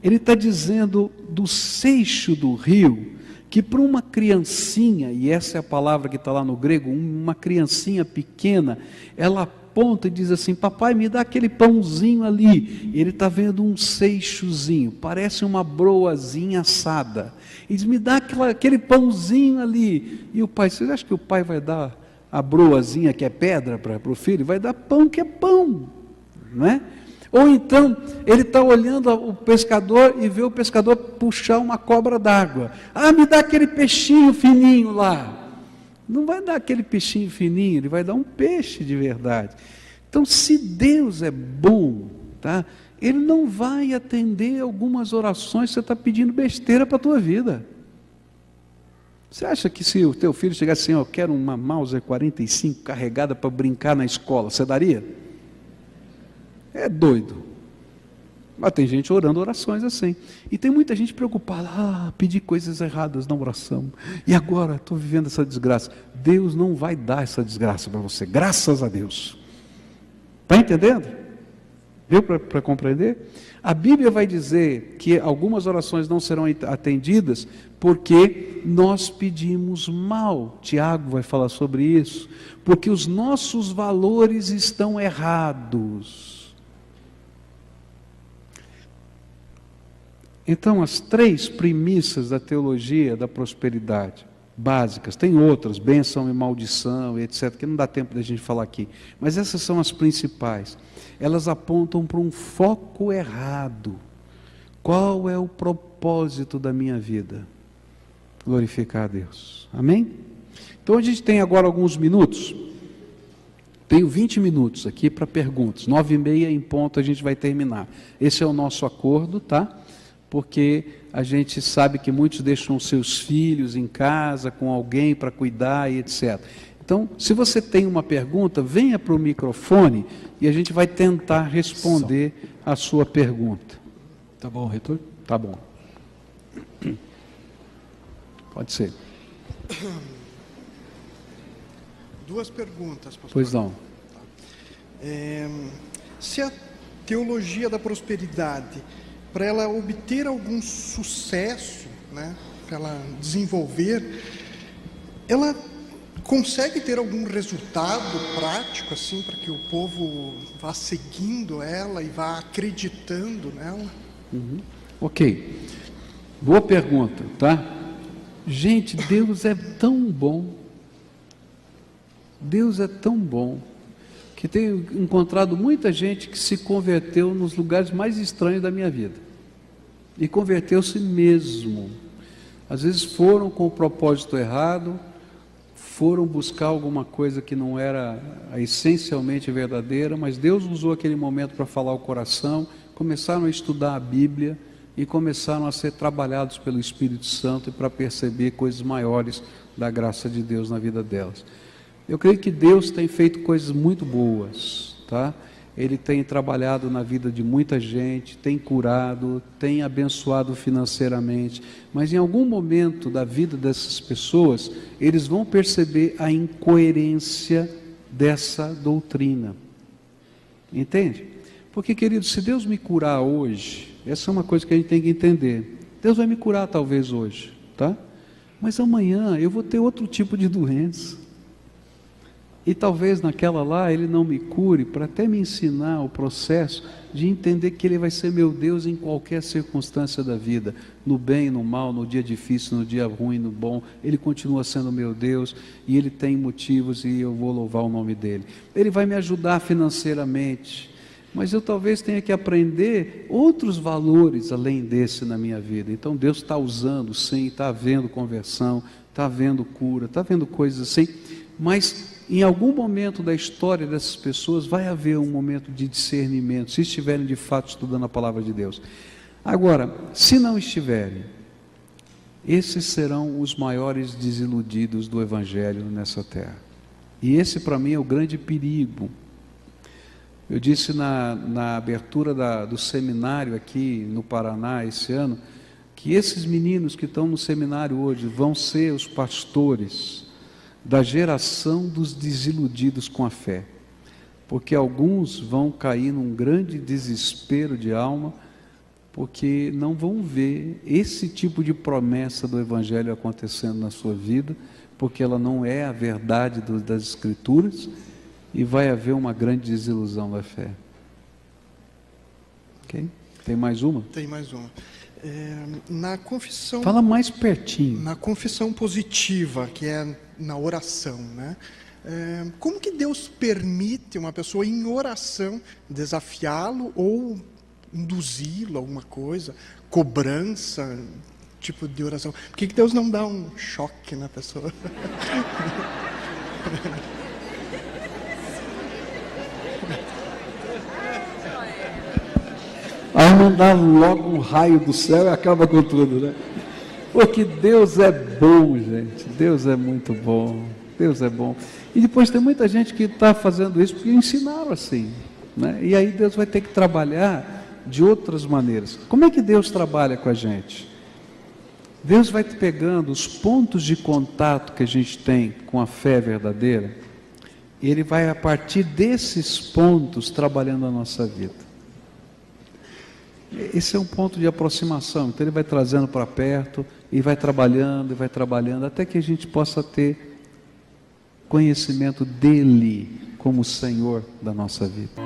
ele está dizendo do seixo do rio, que para uma criancinha, e essa é a palavra que está lá no grego, uma criancinha pequena, ela aponta e diz assim, papai, me dá aquele pãozinho ali. Ele está vendo um seixozinho, parece uma broazinha assada. E diz, me dá aquele pãozinho ali. E o pai, você acha que o pai vai dar a broazinha que é pedra para o filho? Vai dar pão que é pão, não é? Ou então, ele está olhando o pescador e vê o pescador puxar uma cobra d'água. Ah, me dá aquele peixinho fininho lá. Não vai dar aquele peixinho fininho, ele vai dar um peixe de verdade. Então, se Deus é bom, tá? Ele não vai atender algumas orações que você está pedindo besteira para a tua vida. Você acha que se o teu filho chegasse assim, eu quero uma Mauser 45 carregada para brincar na escola, você daria? É doido. Mas tem gente orando orações assim. E tem muita gente preocupada, pedir coisas erradas na oração. E agora estou vivendo essa desgraça. Deus não vai dar essa desgraça para você, graças a Deus. Está entendendo? Deu para compreender? A Bíblia vai dizer que algumas orações não serão atendidas porque nós pedimos mal. Tiago vai falar sobre isso. Porque os nossos valores estão errados. Então, as 3 premissas da teologia da prosperidade, básicas, tem outras, bênção e maldição, etc., que não dá tempo da gente falar aqui, mas essas são as principais. Elas apontam para um foco errado. Qual é o propósito da minha vida? Glorificar a Deus. Amém? Então a gente tem agora alguns minutos. Tenho 20 minutos aqui para perguntas. 9h30 em ponto a gente vai terminar. Esse é o nosso acordo, tá? Porque a gente sabe que muitos deixam seus filhos em casa com alguém para cuidar e etc. Então, se você tem uma pergunta, venha para o microfone e a gente vai tentar responder a sua pergunta. Tá bom, reitor? Tá bom. Pode ser. Duas perguntas, pastor. Pois não. Se a teologia da prosperidade, para ela obter algum sucesso, né, para ela desenvolver, ela consegue ter algum resultado prático, assim, para que o povo vá seguindo ela e vá acreditando nela? Ok. Boa pergunta, tá? Gente, Deus é tão bom. Deus é tão bom, que tenho encontrado muita gente que se converteu nos lugares mais estranhos da minha vida. E converteu-se mesmo. Às vezes foram com o propósito errado, foram buscar alguma coisa que não era essencialmente verdadeira, mas Deus usou aquele momento para falar o coração, começaram a estudar a Bíblia e começaram a ser trabalhados pelo Espírito Santo e para perceber coisas maiores da graça de Deus na vida delas. Eu creio que Deus tem feito coisas muito boas, tá? Ele tem trabalhado na vida de muita gente, tem curado, tem abençoado financeiramente, mas em algum momento da vida dessas pessoas, eles vão perceber a incoerência dessa doutrina. Entende? Porque, querido, se Deus me curar hoje, essa é uma coisa que a gente tem que entender. Deus vai me curar talvez hoje, tá? Mas amanhã eu vou ter outro tipo de doença. E talvez naquela lá Ele não me cure, para até me ensinar o processo de entender que Ele vai ser meu Deus em qualquer circunstância da vida, no bem, no mal, no dia difícil, no dia ruim, no bom, Ele continua sendo meu Deus, e Ele tem motivos e eu vou louvar o nome dEle. Ele vai me ajudar financeiramente, mas eu talvez tenha que aprender outros valores além desse na minha vida. Então Deus está usando, sim, está havendo conversão, está havendo cura, está havendo coisas assim, mas em algum momento da história dessas pessoas vai haver um momento de discernimento, se estiverem de fato estudando a palavra de Deus. Agora, se não estiverem, esses serão os maiores desiludidos do Evangelho nessa terra. E esse para mim é o grande perigo. Eu disse na abertura do seminário aqui no Paraná esse ano, que esses meninos que estão no seminário hoje vão ser os pastores da geração dos desiludidos com a fé, porque alguns vão cair num grande desespero de alma, porque não vão ver esse tipo de promessa do Evangelho acontecendo na sua vida, porque ela não é a verdade das Escrituras, e vai haver uma grande desilusão da fé. Ok? Tem mais uma? Tem mais uma. Na confissão... Fala mais pertinho. Na confissão positiva, que é na oração, né? Como que Deus permite uma pessoa em oração desafiá-lo ou induzi-lo a alguma coisa, cobrança, tipo de oração? Por que Deus não dá um choque na pessoa? Aí mandar logo um raio do céu e acaba com tudo, né? Porque Deus é bom, gente. Deus é muito bom. Deus é bom. E depois tem muita gente que está fazendo isso porque ensinaram assim, né? E aí Deus vai ter que trabalhar de outras maneiras. Como é que Deus trabalha com a gente? Deus vai pegando os pontos de contato que a gente tem com a fé verdadeira, e Ele vai a partir desses pontos trabalhando a nossa vida. Esse é um ponto de aproximação. Então Ele vai trazendo para perto e vai trabalhando, até que a gente possa ter conhecimento dEle como Senhor da nossa vida.